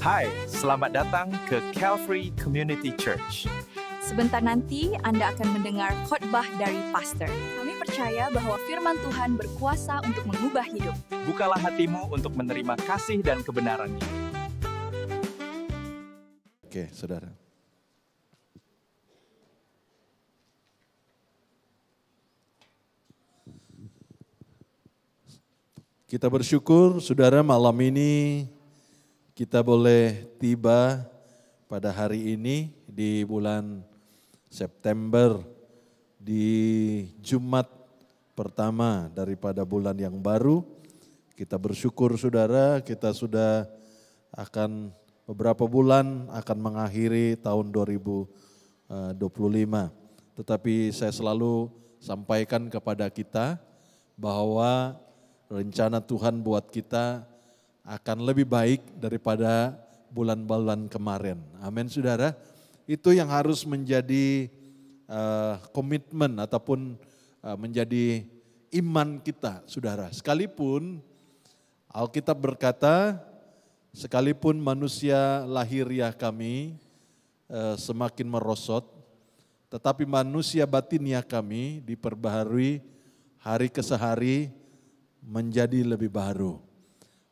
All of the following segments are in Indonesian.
Hai, selamat datang ke Calvary Community Church. Sebentar nanti Anda akan mendengar khotbah dari pastor. Kami percaya bahwa firman Tuhan berkuasa untuk mengubah hidup. Bukalah hatimu untuk menerima kasih dan kebenarannya. Oke, saudara. Kita bersyukur, saudara, malam ini kita boleh tiba pada hari ini di bulan September, di Jumat pertama daripada bulan yang baru. Kita bersyukur, saudara, kita sudah akan beberapa bulan akan mengakhiri tahun 2025. Tetapi saya selalu sampaikan kepada kita bahwa rencana Tuhan buat kita akan lebih baik daripada bulan-bulan kemarin. Amin, saudara. Itu yang harus menjadi komitmen ataupun menjadi iman kita, saudara. Sekalipun Alkitab berkata, sekalipun manusia lahiriah kami semakin merosot, tetapi manusia batiniah kami diperbaharui hari ke hari menjadi lebih baru.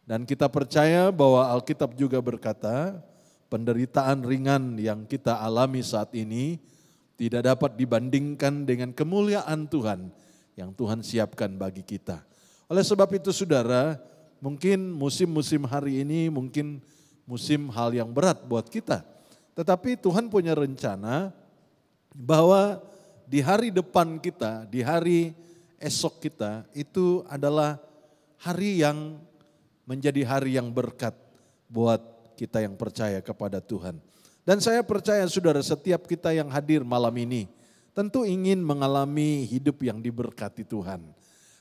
Dan kita percaya bahwa Alkitab juga berkata, penderitaan ringan yang kita alami saat ini tidak dapat dibandingkan dengan kemuliaan Tuhan yang Tuhan siapkan bagi kita. Oleh sebab itu, saudara, mungkin musim-musim hari ini mungkin musim hal yang berat buat kita. Tetapi Tuhan punya rencana bahwa di hari depan kita, di hari esok kita, itu adalah hari yang menjadi hari yang berkat buat kita yang percaya kepada Tuhan. Dan saya percaya, saudara, setiap kita yang hadir malam ini tentu ingin mengalami hidup yang diberkati Tuhan.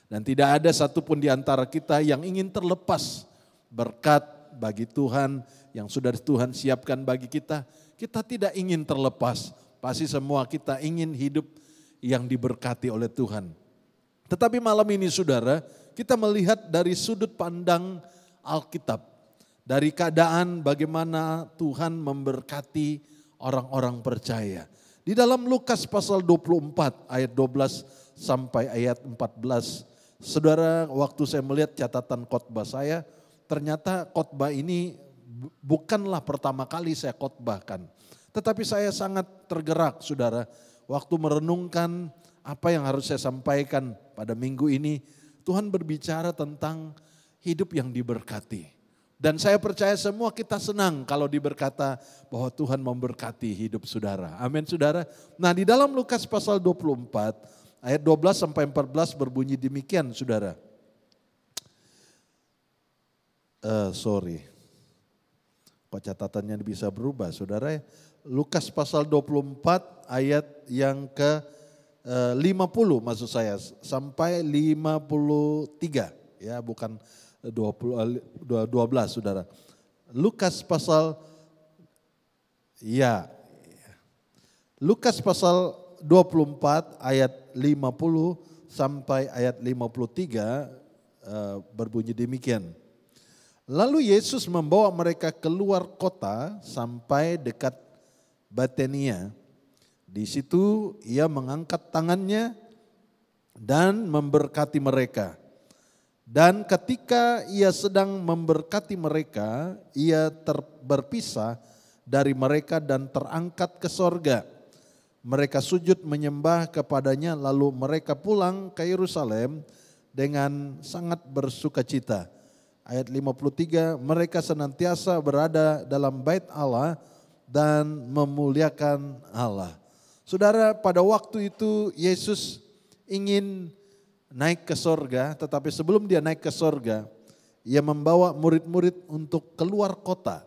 Dan tidak ada satupun di antara kita yang ingin terlepas berkat bagi Tuhan yang sudah Tuhan siapkan bagi kita. Kita tidak ingin terlepas, pasti semua kita ingin hidup yang diberkati oleh Tuhan. Tetapi malam ini, saudara, kita melihat dari sudut pandang Alkitab, dari keadaan bagaimana Tuhan memberkati orang-orang percaya. Di dalam Lukas pasal 24 ayat 12 sampai ayat 14, saudara, waktu saya melihat catatan khotbah saya, ternyata khotbah ini bukanlah pertama kali saya khotbahkan. Tetapi saya sangat tergerak, saudara, waktu merenungkan apa yang harus saya sampaikan pada minggu ini. Tuhan berbicara tentang hidup yang diberkati. Dan saya percaya semua kita senang kalau diberkata bahwa Tuhan memberkati hidup saudara. Amin, saudara. Nah, di dalam Lukas pasal 24 ayat 12 sampai 14 berbunyi demikian, saudara. Kok catatannya bisa berubah, saudara? Lukas pasal 24 ayat yang ke 50 maksud saya sampai 53, ya, bukan 12, saudara. Lukas pasal 24 ayat 50 sampai ayat 53 berbunyi demikian. Lalu Yesus membawa mereka keluar kota sampai dekat Betania. Di situ ia mengangkat tangannya dan memberkati mereka. Dan ketika ia sedang memberkati mereka, ia berpisah dari mereka dan terangkat ke sorga. Mereka sujud menyembah kepadanya, lalu mereka pulang ke Yerusalem dengan sangat bersukacita. Ayat 53, mereka senantiasa berada dalam bait Allah dan memuliakan Allah. Saudara, pada waktu itu Yesus ingin naik ke sorga, tetapi sebelum dia naik ke sorga, ia membawa murid-murid untuk keluar kota.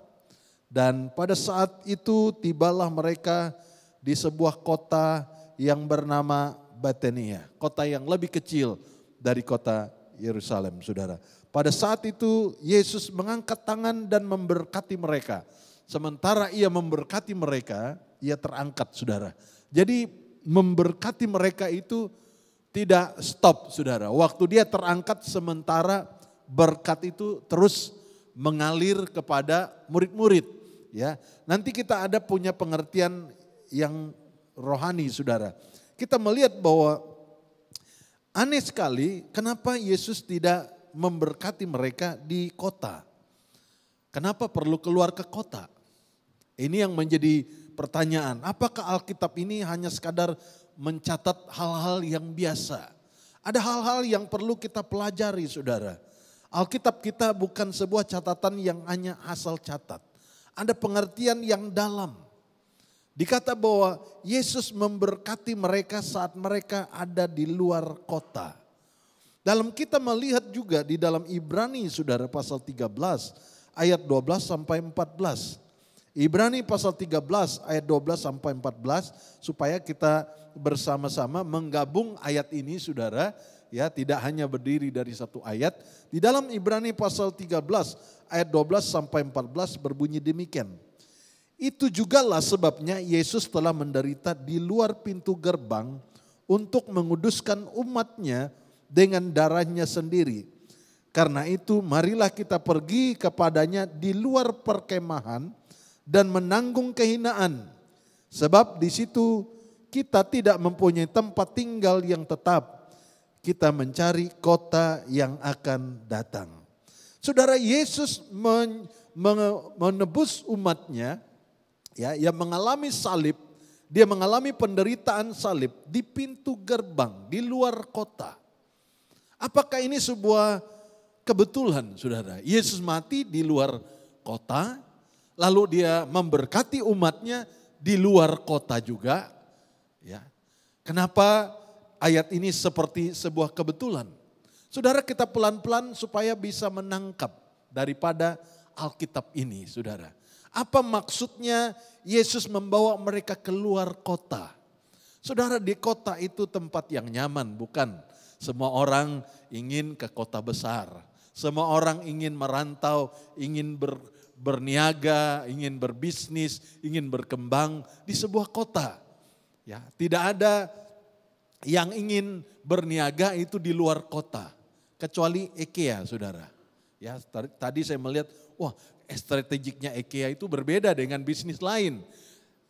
Dan pada saat itu tibalah mereka di sebuah kota yang bernama Betania, kota yang lebih kecil dari kota Yerusalem, saudara. Pada saat itu Yesus mengangkat tangan dan memberkati mereka. Sementara ia memberkati mereka, ia terangkat, saudara. Jadi memberkati mereka itu tidak stop, saudara. Waktu dia terangkat, sementara berkat itu terus mengalir kepada murid-murid. Ya, nanti kita ada punya pengertian yang rohani, saudara. Kita melihat bahwa aneh sekali kenapa Yesus tidak memberkati mereka di kota. Kenapa perlu keluar ke kota? Ini yang menjadi pertanyaan. Apakah Alkitab ini hanya sekadar mencatat hal-hal yang biasa? Ada hal-hal yang perlu kita pelajari, saudara. Alkitab kita bukan sebuah catatan yang hanya asal catat. Ada pengertian yang dalam. Dikata bahwa Yesus memberkati mereka saat mereka ada di luar kota. Dalam kita melihat juga di dalam Ibrani, saudara, pasal 13 ayat 12 sampai 14. Ibrani pasal 13 ayat 12 sampai 14 supaya kita bersama-sama menggabung ayat ini, saudara, ya, tidak hanya berdiri dari satu ayat. Di dalam Ibrani pasal 13 ayat 12 sampai 14 berbunyi demikian. Itu jugalah sebabnya Yesus telah menderita di luar pintu gerbang untuk menguduskan umatnya dengan darahnya sendiri. Karena itu marilah kita pergi kepadanya di luar perkemahan dan menanggung kehinaan. Sebab di situ kita tidak mempunyai tempat tinggal yang tetap. Kita mencari kota yang akan datang. Saudara, Yesus menebus umatnya, ya, yang mengalami salib, dia mengalami penderitaan salib di pintu gerbang, di luar kota. Apakah ini sebuah kebetulan, saudara? Yesus mati di luar kota, lalu dia memberkati umatnya di luar kota juga. Ya, kenapa ayat ini seperti sebuah kebetulan? Saudara, kita pelan-pelan supaya bisa menangkap daripada Alkitab ini, saudara. Apa maksudnya Yesus membawa mereka keluar kota? Saudara, di kota itu tempat yang nyaman, bukan? Semua orang ingin ke kota besar. Semua orang ingin merantau, ingin berniaga, ingin berbisnis, ingin berkembang di sebuah kota. Ya, tidak ada yang ingin berniaga itu di luar kota. Kecuali IKEA, saudara. Ya, tadi saya melihat, wah, strategiknya IKEA itu berbeda dengan bisnis lain.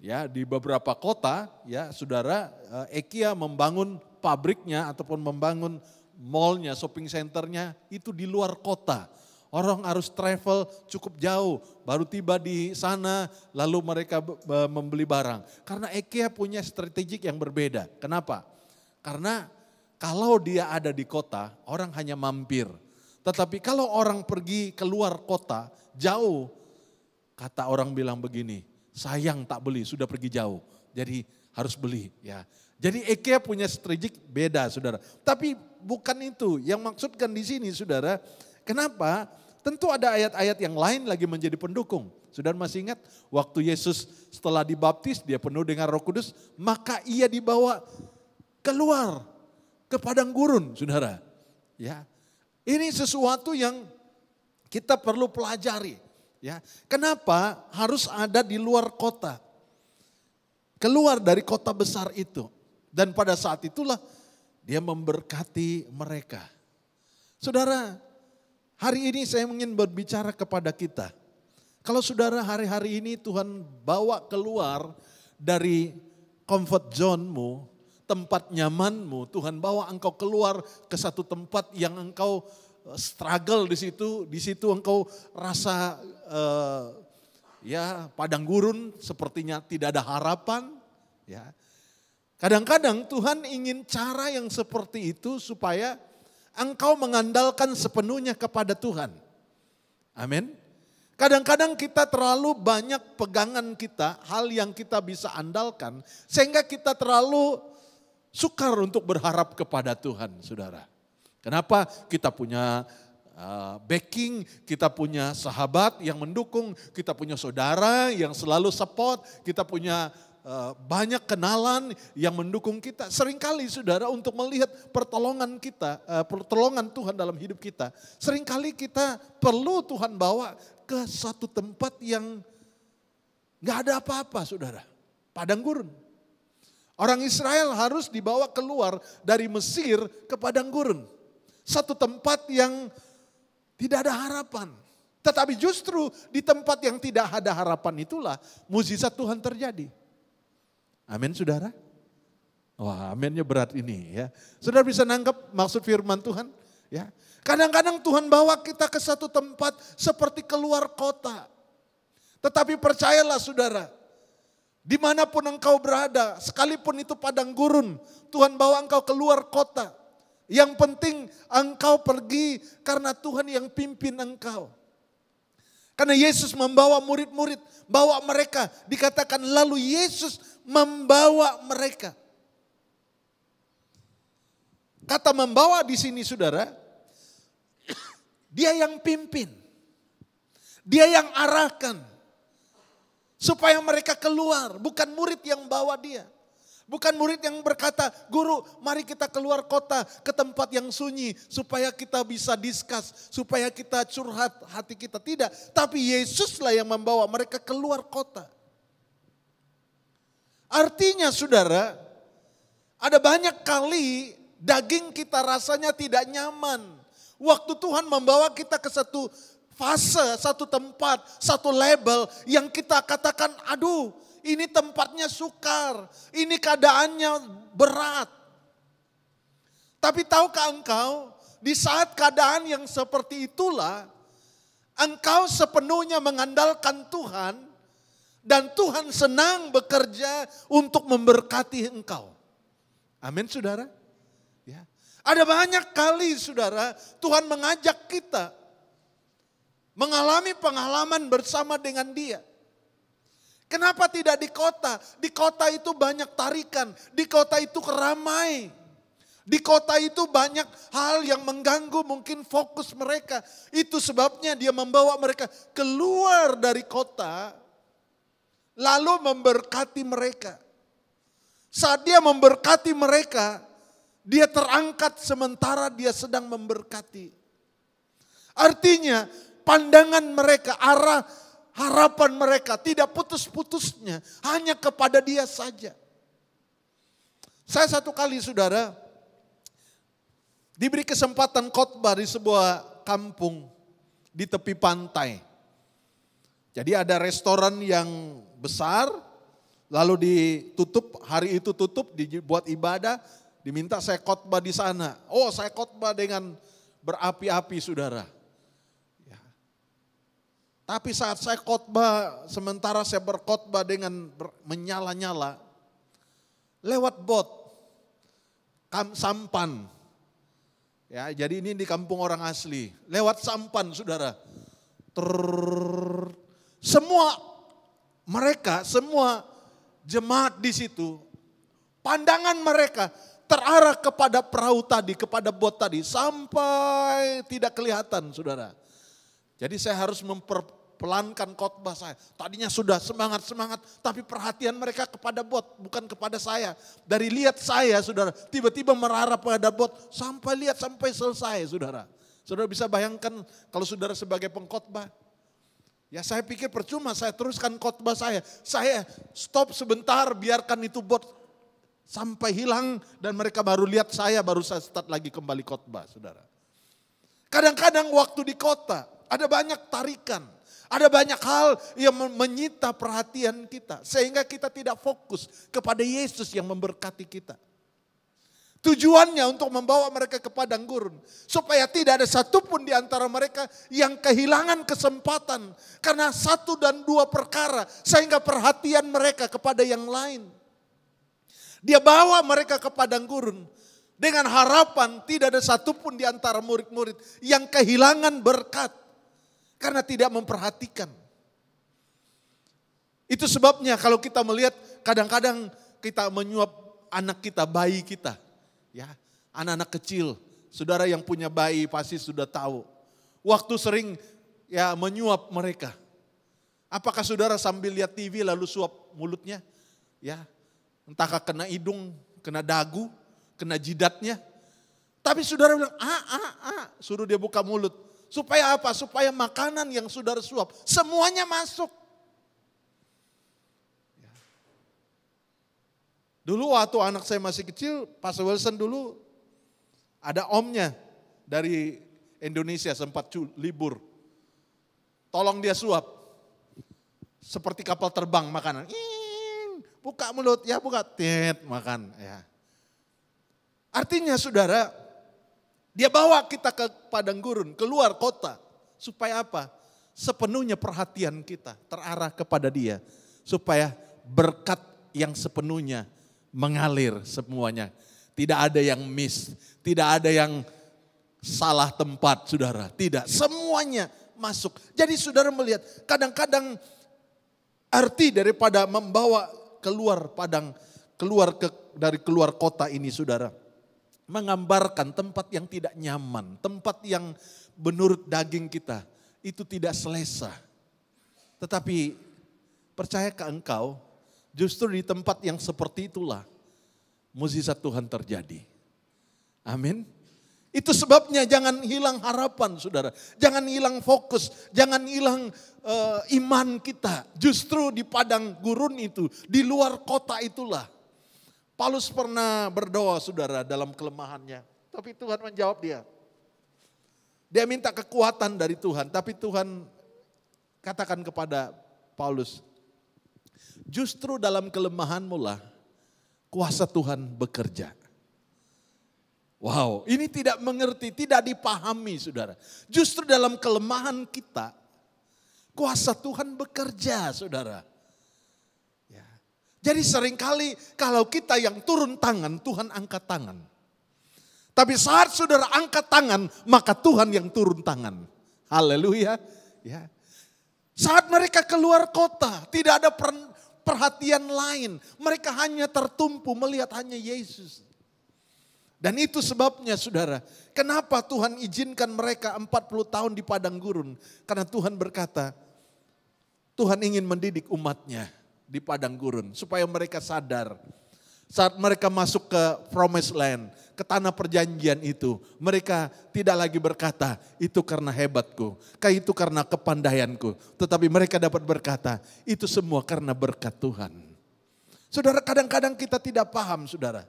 Ya, di beberapa kota, ya, saudara, IKEA membangun pabriknya ataupun membangun mallnya, shopping centernya itu di luar kota. Orang harus travel cukup jauh, baru tiba di sana, lalu mereka membeli barang. Karena IKEA punya strategik yang berbeda. Kenapa? Karena kalau dia ada di kota, orang hanya mampir. Tetapi kalau orang pergi keluar kota, jauh, kata orang bilang begini, sayang tak beli, sudah pergi jauh. Jadi harus beli. Ya. Jadi IKEA punya strategik beda, saudara. Tapi bukan itu yang maksudkan di sini, saudara. Kenapa? Tentu ada ayat-ayat yang lain lagi menjadi pendukung. Saudara masih ingat waktu Yesus setelah dibaptis, dia penuh dengan Roh Kudus, maka ia dibawa keluar ke padang gurun, saudara. Ya, ini sesuatu yang kita perlu pelajari. Ya, kenapa harus ada di luar kota? Keluar dari kota besar itu. Dan pada saat itulah dia memberkati mereka. Saudara, hari ini saya ingin berbicara kepada kita. Kalau saudara hari-hari ini Tuhan bawa keluar dari comfort zone-mu, tempat nyamanmu, Tuhan bawa engkau keluar ke satu tempat yang engkau struggle di situ engkau rasa ya padang gurun, sepertinya tidak ada harapan. Ya, kadang-kadang Tuhan ingin cara yang seperti itu supaya engkau mengandalkan sepenuhnya kepada Tuhan. Amin. Kadang-kadang kita terlalu banyak pegangan kita, hal yang kita bisa andalkan, sehingga kita terlalu sukar untuk berharap kepada Tuhan, saudara. Kenapa? Kita punya backing, kita punya sahabat yang mendukung, kita punya saudara yang selalu support, kita punya banyak kenalan yang mendukung kita. Seringkali saudara untuk melihat pertolongan kita, pertolongan Tuhan dalam hidup kita. Seringkali kita perlu Tuhan bawa ke satu tempat yang gak ada apa-apa, saudara. Padang gurun. Orang Israel harus dibawa keluar dari Mesir ke padang gurun. Satu tempat yang tidak ada harapan. Tetapi justru di tempat yang tidak ada harapan itulah mukjizat Tuhan terjadi. Amin saudara? Wah aminnya berat ini ya. Saudara bisa nangkep maksud firman Tuhan? Ya. Kadang-kadang Tuhan bawa kita ke satu tempat seperti keluar kota. Tetapi percayalah saudara, dimanapun engkau berada, sekalipun itu padang gurun, Tuhan bawa engkau keluar kota. Yang penting engkau pergi karena Tuhan yang pimpin engkau. Karena Yesus membawa murid-murid, bawa mereka. Dikatakan lalu Yesus membawa mereka. Kata membawa di sini saudara, dia yang pimpin. Dia yang arahkan. Supaya mereka keluar, bukan murid yang bawa dia. Bukan murid yang berkata, guru mari kita keluar kota ke tempat yang sunyi. Supaya kita bisa diskus, supaya kita curhat hati kita. Tidak, tapi Yesuslah yang membawa mereka keluar kota. Artinya saudara, ada banyak kali daging kita rasanya tidak nyaman. Waktu Tuhan membawa kita ke satu fase, satu tempat, satu label yang kita katakan, aduh ini tempatnya sukar, ini keadaannya berat. Tapi tahukah engkau, di saat keadaan yang seperti itulah, engkau sepenuhnya mengandalkan Tuhan, dan Tuhan senang bekerja untuk memberkati engkau. Amin saudara. Ya. Ada banyak kali saudara, Tuhan mengajak kita mengalami pengalaman bersama dengan Dia. Kenapa tidak di kota? Di kota itu banyak tarikan, di kota itu ramai. Di kota itu banyak hal yang mengganggu mungkin fokus mereka. Itu sebabnya Dia membawa mereka keluar dari kota, lalu memberkati mereka. Saat Dia memberkati mereka, Dia terangkat sementara Dia sedang memberkati. Artinya pandangan mereka, arah harapan mereka tidak putus-putusnya hanya kepada Dia saja. Saya satu kali saudara diberi kesempatan khotbah di sebuah kampung di tepi pantai. Jadi ada restoran yang besar lalu ditutup, hari itu tutup dibuat ibadah, diminta saya khotbah di sana. Oh saya khotbah dengan berapi-api saudara. Tapi saat saya khotbah, sementara saya berkhotbah dengan menyala-nyala, lewat bot, sampan. Ya, jadi ini di kampung orang asli, lewat sampan saudara. Semua mereka, semua jemaat di situ, pandangan mereka terarah kepada perahu tadi, kepada bot tadi, sampai tidak kelihatan saudara. Jadi saya harus memperpelankan khotbah saya. Tadinya sudah semangat-semangat, tapi perhatian mereka kepada bot, bukan kepada saya. Dari lihat saya, saudara, tiba-tiba merarah pada bot, sampai lihat sampai selesai, saudara. Saudara bisa bayangkan kalau saudara sebagai pengkhotbah. Ya saya pikir percuma saya teruskan khotbah saya. Saya stop sebentar, biarkan itu bot sampai hilang dan mereka baru lihat saya, baru saya start lagi kembali khotbah, saudara. Kadang-kadang waktu di kota, ada banyak tarikan, ada banyak hal yang menyita perhatian kita. Sehingga kita tidak fokus kepada Yesus yang memberkati kita. Tujuannya untuk membawa mereka ke padang gurun. Supaya tidak ada satupun di antara mereka yang kehilangan kesempatan. Karena satu dan dua perkara sehingga perhatian mereka kepada yang lain. Dia bawa mereka ke padang gurun. Dengan harapan tidak ada satupun di antara murid-murid yang kehilangan berkat. Karena tidak memperhatikan. Itu sebabnya kalau kita melihat kadang-kadang kita menyuap anak kita, bayi kita. Ya, anak-anak kecil, saudara yang punya bayi pasti sudah tahu. Waktu sering ya menyuap mereka. Apakah saudara sambil lihat TV lalu suap mulutnya? Ya, entahkah kena hidung, kena dagu, kena jidatnya. Tapi saudara bilang, suruh dia buka mulut. Supaya apa? Supaya makanan yang saudara suap semuanya masuk. Dulu waktu anak saya masih kecil, Pastor Wilson dulu ada omnya dari Indonesia sempat libur. tolong dia suap. Seperti kapal terbang makanan. Buka mulut, ya buka, makan. Ya. Artinya saudara, dia bawa kita ke padang gurun, keluar kota. Supaya apa? Sepenuhnya perhatian kita terarah kepada dia. Supaya berkat yang sepenuhnya mengalir semuanya. Tidak ada yang miss, tidak ada yang salah tempat saudara. Tidak, semuanya masuk. Jadi saudara melihat kadang-kadang arti daripada membawa keluar dari keluar kota ini saudara. Menggambarkan tempat yang tidak nyaman, tempat yang menurut daging kita itu tidak selesa. Tetapi percayakah engkau justru di tempat yang seperti itulah mukjizat Tuhan terjadi. Amin. Itu sebabnya jangan hilang harapan saudara. Jangan hilang fokus, jangan hilang iman kita. Justru di padang gurun itu, di luar kota itulah. Paulus pernah berdoa saudara dalam kelemahannya. Tapi Tuhan menjawab dia. Dia minta kekuatan dari Tuhan. Tapi Tuhan katakan kepada Paulus. Justru dalam kelemahanmu lah kuasa Tuhan bekerja. Wow, ini tidak mengerti, tidak dipahami saudara. Justru dalam kelemahan kita, kuasa Tuhan bekerja saudara. Ya. Jadi seringkali kalau kita yang turun tangan, Tuhan angkat tangan. Tapi saat saudara angkat tangan, maka Tuhan yang turun tangan. Haleluya. Ya. Saat mereka keluar kota, tidak ada perhatian lain. Mereka hanya tertumpu melihat hanya Yesus. Dan itu sebabnya saudara, kenapa Tuhan izinkan mereka 40 tahun di padang gurun. Karena Tuhan berkata, Tuhan ingin mendidik umatnya di padang gurun. Supaya mereka sadar, saat mereka masuk ke promised land, ke tanah perjanjian itu. Mereka tidak lagi berkata, itu karena hebatku, itu karena kepandaianku. Tetapi mereka dapat berkata, itu semua karena berkat Tuhan. Saudara, kadang-kadang kita tidak paham saudara.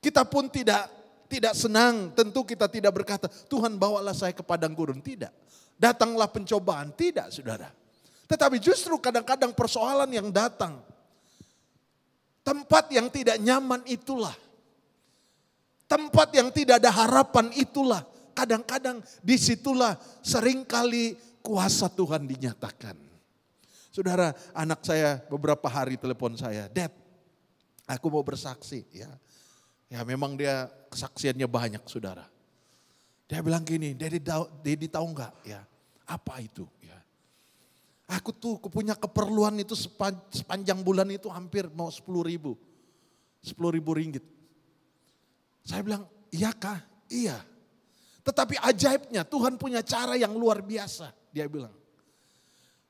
Kita pun tidak senang, tentu kita tidak berkata, Tuhan bawalah saya ke padang gurun. Tidak, datanglah pencobaan, tidak saudara. Tetapi justru kadang-kadang persoalan yang datang, tempat yang tidak nyaman itulah, tempat yang tidak ada harapan itulah, kadang-kadang disitulah seringkali kuasa Tuhan dinyatakan. Saudara, anak saya beberapa hari telepon saya, Dad, aku mau bersaksi ya. Ya memang dia kesaksiannya banyak saudara. Dia bilang gini, Daddy tahu enggak ya apa itu ya. Aku tuh punya keperluan itu sepanjang bulan itu hampir mau 10.000 ringgit. Saya bilang, iya kah? Iya. Tetapi ajaibnya Tuhan punya cara yang luar biasa. Dia bilang,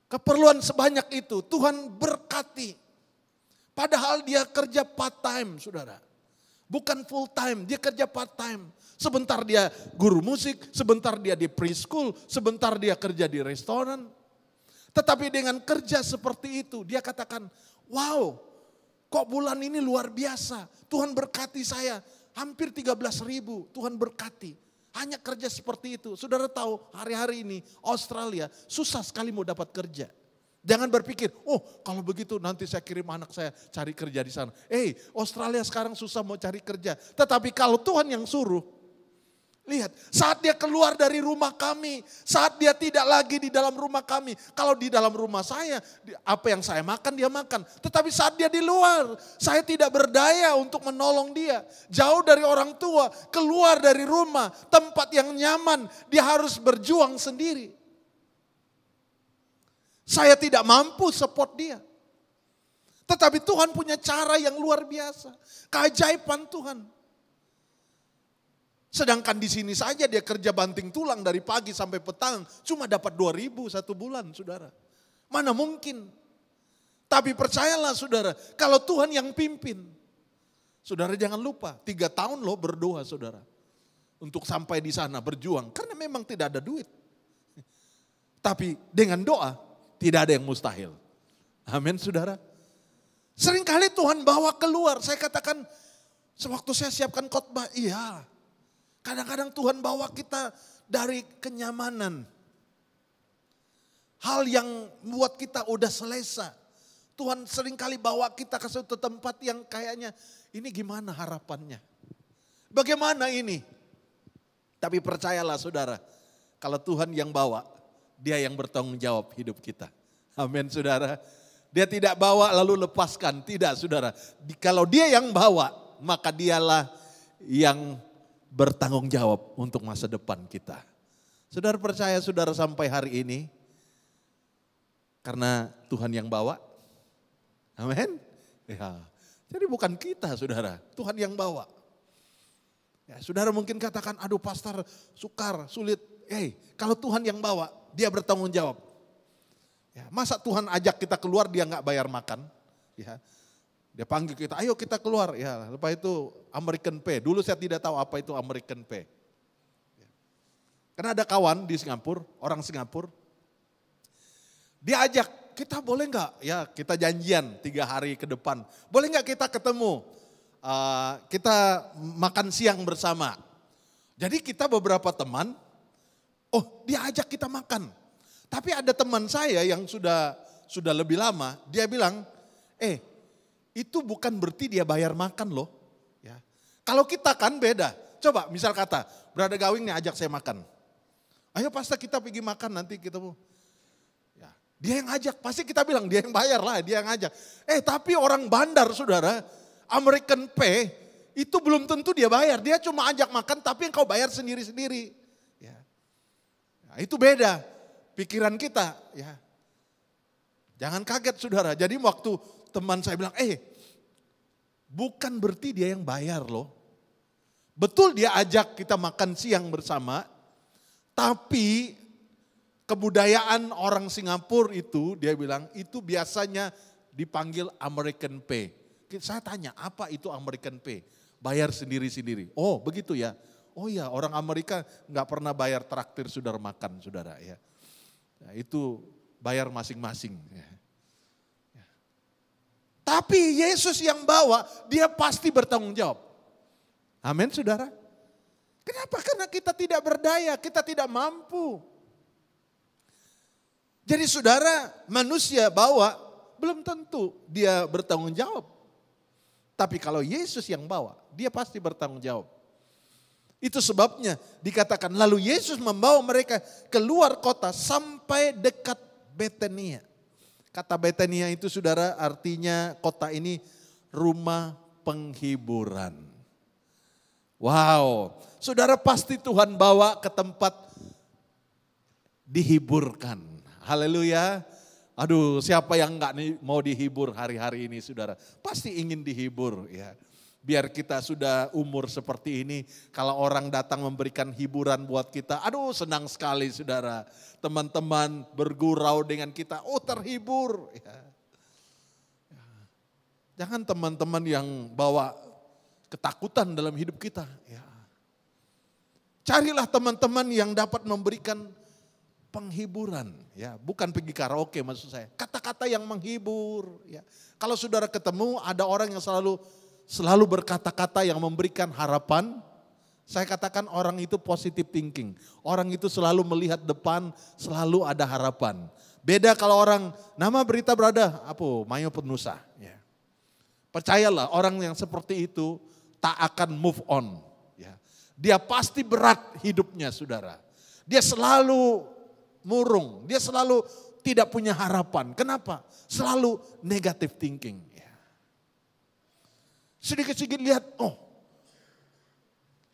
keperluan sebanyak itu Tuhan berkati. Padahal dia kerja part time saudara. Bukan full time, dia kerja part time. Sebentar dia guru musik, sebentar dia di preschool, sebentar dia kerja di restoran. Tetapi dengan kerja seperti itu, dia katakan, wow, kok bulan ini luar biasa. Tuhan berkati saya, hampir 13.000, Tuhan berkati. Hanya kerja seperti itu. Saudara tahu hari-hari ini Australia susah sekali mau dapat kerja. Jangan berpikir, oh kalau begitu nanti saya kirim anak saya cari kerja di sana. Australia sekarang susah mau cari kerja. Tetapi kalau Tuhan yang suruh, lihat saat dia keluar dari rumah kami, saat dia tidak lagi di dalam rumah kami. Kalau di dalam rumah saya, apa yang saya makan dia makan. Tetapi saat dia di luar, saya tidak berdaya untuk menolong dia. Jauh dari orang tua, keluar dari rumah, tempat yang nyaman, dia harus berjuang sendiri. Saya tidak mampu support dia. Tetapi Tuhan punya cara yang luar biasa. Keajaiban Tuhan. Sedangkan di sini saja dia kerja banting tulang dari pagi sampai petang. Cuma dapat 2.000 satu bulan saudara. Mana mungkin. Tapi percayalah saudara. Kalau Tuhan yang pimpin. Saudara jangan lupa 3 tahun loh berdoa saudara. Untuk sampai di sana berjuang. Karena memang tidak ada duit. Tapi dengan doa. Tidak ada yang mustahil. Amin saudara. Seringkali Tuhan bawa keluar. Saya katakan sewaktu saya siapkan khotbah. Iya. Kadang-kadang Tuhan bawa kita dari kenyamanan. hal yang membuat kita udah selesa. Tuhan seringkali bawa kita ke suatu tempat yang kayaknya ini gimana harapannya. Bagaimana ini? Tapi percayalah saudara, kalau Tuhan yang bawa, Dia yang bertanggung jawab hidup kita. Amin saudara. Dia tidak bawa lalu lepaskan, tidak saudara. Kalau Dia yang bawa, maka Dialah yang bertanggung jawab untuk masa depan kita. Saudara percaya saudara sampai hari ini, karena Tuhan yang bawa. Amin. Ya. Jadi bukan kita saudara, Tuhan yang bawa. Ya, saudara mungkin katakan, aduh pastor sukar, sulit. Kalau Tuhan yang bawa, Dia bertanggung jawab. Ya, masa Tuhan ajak kita keluar, Dia nggak bayar makan? Ya, Dia panggil kita, ayo kita keluar. Ya, lepas itu American Pay. Dulu saya tidak tahu apa itu American Pay. Ya. Karena ada kawan di Singapura, orang Singapura. Dia ajak, kita boleh nggak? Ya, kita janjian 3 hari ke depan. Boleh nggak kita ketemu? Kita makan siang bersama. Jadi kita beberapa teman, dia ajak kita makan. Tapi ada teman saya yang sudah lebih lama, dia bilang, itu bukan berarti dia bayar makan loh. Ya. Kalau kita kan beda. Coba misal kata, Brother Gawing nih ajak saya makan. Ayo pastor kita pergi makan nanti kita mau. Ya. Dia yang ajak, pasti kita bilang dia yang bayar lah, dia yang ajak. Tapi orang bandar saudara, American Pay itu belum tentu dia bayar. Dia cuma ajak makan tapi engkau bayar sendiri-sendiri. Ya. Nah, itu beda pikiran kita. Ya. Jangan kaget saudara. Jadi waktu teman saya bilang, bukan berarti dia yang bayar loh. Betul dia ajak kita makan siang bersama. Tapi kebudayaan orang Singapura itu dia bilang itu biasanya dipanggil American Pay. Saya tanya, apa itu American Pay? Bayar sendiri-sendiri. Oh begitu ya. Oh ya, orang Amerika nggak pernah bayar traktir saudara makan saudara ya. Nah, itu bayar masing-masing. Ya. Ya. Tapi Yesus yang bawa, Dia pasti bertanggung jawab. Amin saudara. Kenapa? Karena kita tidak berdaya, kita tidak mampu. Jadi saudara, manusia bawa belum tentu dia bertanggung jawab. Tapi kalau Yesus yang bawa, Dia pasti bertanggung jawab. Itu sebabnya dikatakan lalu Yesus membawa mereka keluar kota sampai dekat Betania. Kata Betania itu saudara artinya kota ini rumah penghiburan. Wow, saudara pasti Tuhan bawa ke tempat dihiburkan. Haleluya. Aduh, siapa yang enggak mau dihibur hari-hari ini saudara? Pasti ingin dihibur ya. Biar kita sudah umur seperti ini, kalau orang datang memberikan hiburan buat kita, aduh senang sekali saudara. Teman-teman bergurau dengan kita, terhibur. Ya. Jangan teman-teman yang bawa ketakutan dalam hidup kita. Ya. Carilah teman-teman yang dapat memberikan penghiburan, ya, bukan pergi karaoke maksud saya. Kata-kata yang menghibur, ya. Kalau saudara ketemu ada orang yang selalu berkata-kata yang memberikan harapan, saya katakan orang itu positive thinking. Orang itu selalu melihat depan, selalu ada harapan. Beda kalau orang nama berita berada, Mayo Penusa, ya. Percayalah orang yang seperti itu tak akan move on, ya. Dia pasti berat hidupnya saudara. Dia selalu murung, dia selalu tidak punya harapan. Kenapa? Selalu negative thinking. Ya. Sedikit-sedikit lihat,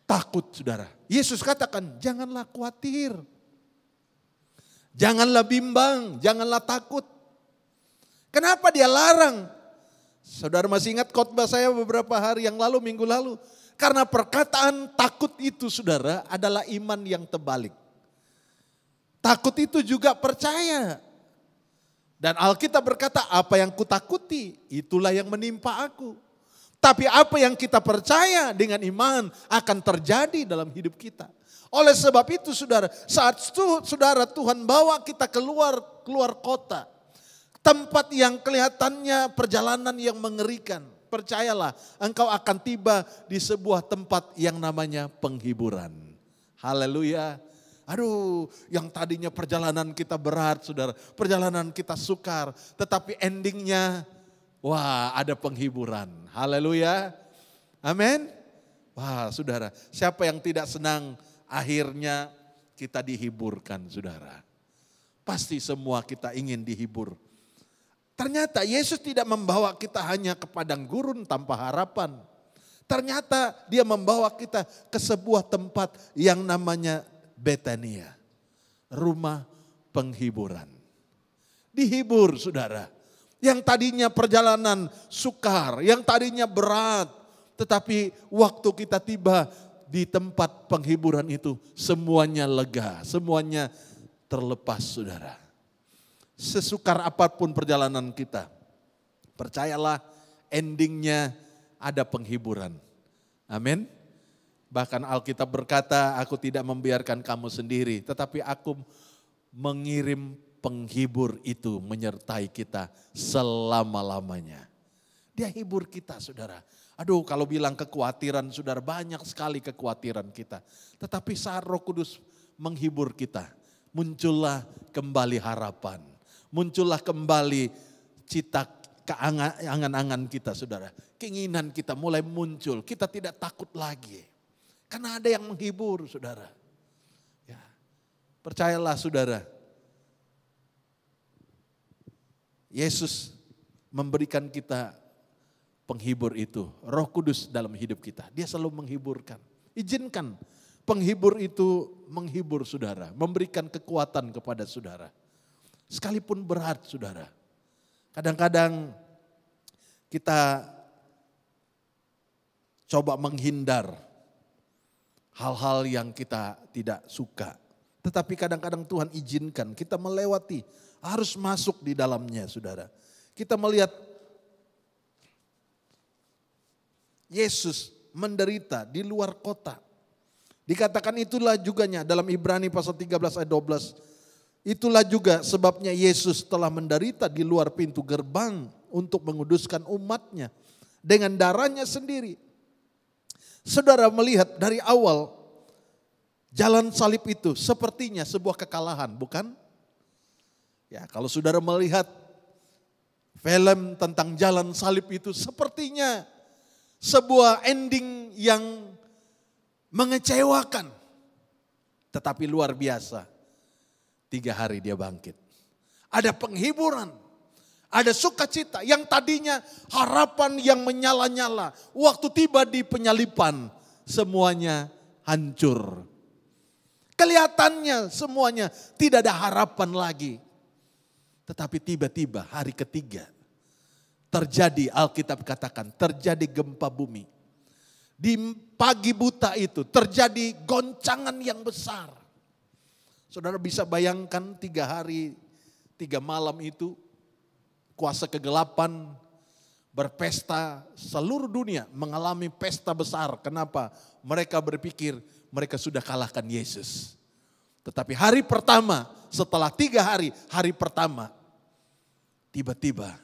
takut saudara. Yesus katakan, janganlah khawatir. Janganlah bimbang, janganlah takut. Kenapa dia larang? Saudara masih ingat khotbah saya beberapa hari yang lalu, minggu lalu. Karena perkataan takut itu saudara adalah iman yang terbalik. Takut itu juga percaya. Dan Alkitab berkata, apa yang kutakuti, itulah yang menimpa aku. Tapi apa yang kita percaya dengan iman akan terjadi dalam hidup kita. Oleh sebab itu saudara, saat saudara Tuhan bawa kita keluar kota. Tempat yang kelihatannya perjalanan yang mengerikan. Percayalah, engkau akan tiba di sebuah tempat yang namanya penghiburan. Haleluya. Aduh, yang tadinya perjalanan kita berat, saudara. Perjalanan kita sukar. Tetapi endingnya, wah, ada penghiburan. Haleluya. Amin. Wah, saudara. Siapa yang tidak senang akhirnya kita dihiburkan, saudara. Pasti semua kita ingin dihibur. Ternyata Yesus tidak membawa kita hanya ke padang gurun tanpa harapan. Ternyata dia membawa kita ke sebuah tempat yang namanya Betania, rumah penghiburan. Dihibur, saudara. Yang tadinya perjalanan sukar, yang tadinya berat. Tetapi waktu kita tiba di tempat penghiburan itu, semuanya lega, semuanya terlepas, saudara. Sesukar apapun perjalanan kita, percayalah endingnya ada penghiburan. Amin. Bahkan Alkitab berkata, aku tidak membiarkan kamu sendiri, tetapi aku mengirim penghibur itu menyertai kita selama-lamanya. Dia hibur kita, saudara. Aduh, kalau bilang kekhawatiran, saudara, banyak sekali kekhawatiran kita. Tetapi saat Roh Kudus menghibur kita, muncullah kembali harapan. Muncullah kembali cita angan-angan kita, saudara. Keinginan kita mulai muncul, kita tidak takut lagi. Karena ada yang menghibur, saudara. Ya, percayalah, saudara. Yesus memberikan kita penghibur itu. Roh Kudus dalam hidup kita. Dia selalu menghiburkan. Izinkan penghibur itu menghibur, saudara. Memberikan kekuatan kepada saudara. Sekalipun berat, saudara. Kadang-kadang kita coba menghindar hal-hal yang kita tidak suka. Tetapi kadang-kadang Tuhan izinkan kita melewati, harus masuk di dalamnya, saudara. Kita melihat Yesus menderita di luar kota. Dikatakan itulah juganya dalam Ibrani pasal 13 ayat 12. Itulah juga sebabnya Yesus telah menderita di luar pintu gerbang untuk menguduskan umatnya dengan darahnya sendiri. Saudara melihat dari awal jalan salib itu sepertinya sebuah kekalahan, bukan? Ya, kalau saudara melihat film tentang jalan salib itu sepertinya sebuah ending yang mengecewakan. Tetapi luar biasa, 3 hari dia bangkit. Ada penghiburan, ada sukacita yang tadinya harapan yang menyala-nyala. Waktu tiba di penyalipan semuanya hancur. Kelihatannya semuanya tidak ada harapan lagi. Tetapi tiba-tiba hari ketiga terjadi, Alkitab katakan terjadi gempa bumi. Di pagi buta itu terjadi goncangan yang besar. Saudara bisa bayangkan 3 hari 3 malam itu kuasa kegelapan berpesta, seluruh dunia mengalami pesta besar. Kenapa? Mereka berpikir mereka sudah kalahkan Yesus. Tetapi hari pertama, setelah 3 hari, hari pertama, tiba-tiba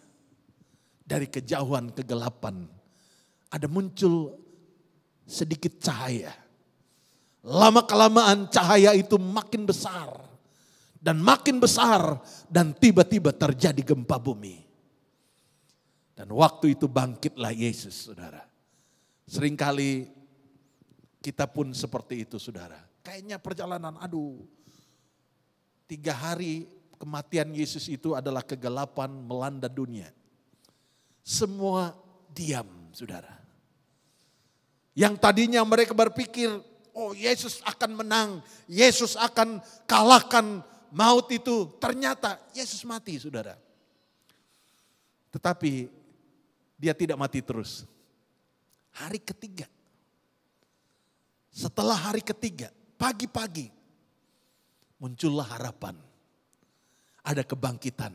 dari kejauhan kegelapan ada muncul sedikit cahaya. Lama-kelamaan cahaya itu makin besar. Dan makin besar dan tiba-tiba terjadi gempa bumi. Dan waktu itu bangkitlah Yesus, saudara. Seringkali kita pun seperti itu, saudara. Kayaknya perjalanan, 3 hari kematian Yesus itu adalah kegelapan melanda dunia. Semua diam, saudara. Yang tadinya mereka berpikir, oh Yesus akan menang, Yesus akan kalahkan maut itu. Ternyata Yesus mati, saudara. Tetapi dia tidak mati terus. Hari ketiga. Setelah hari ketiga, pagi-pagi muncullah harapan. Ada kebangkitan.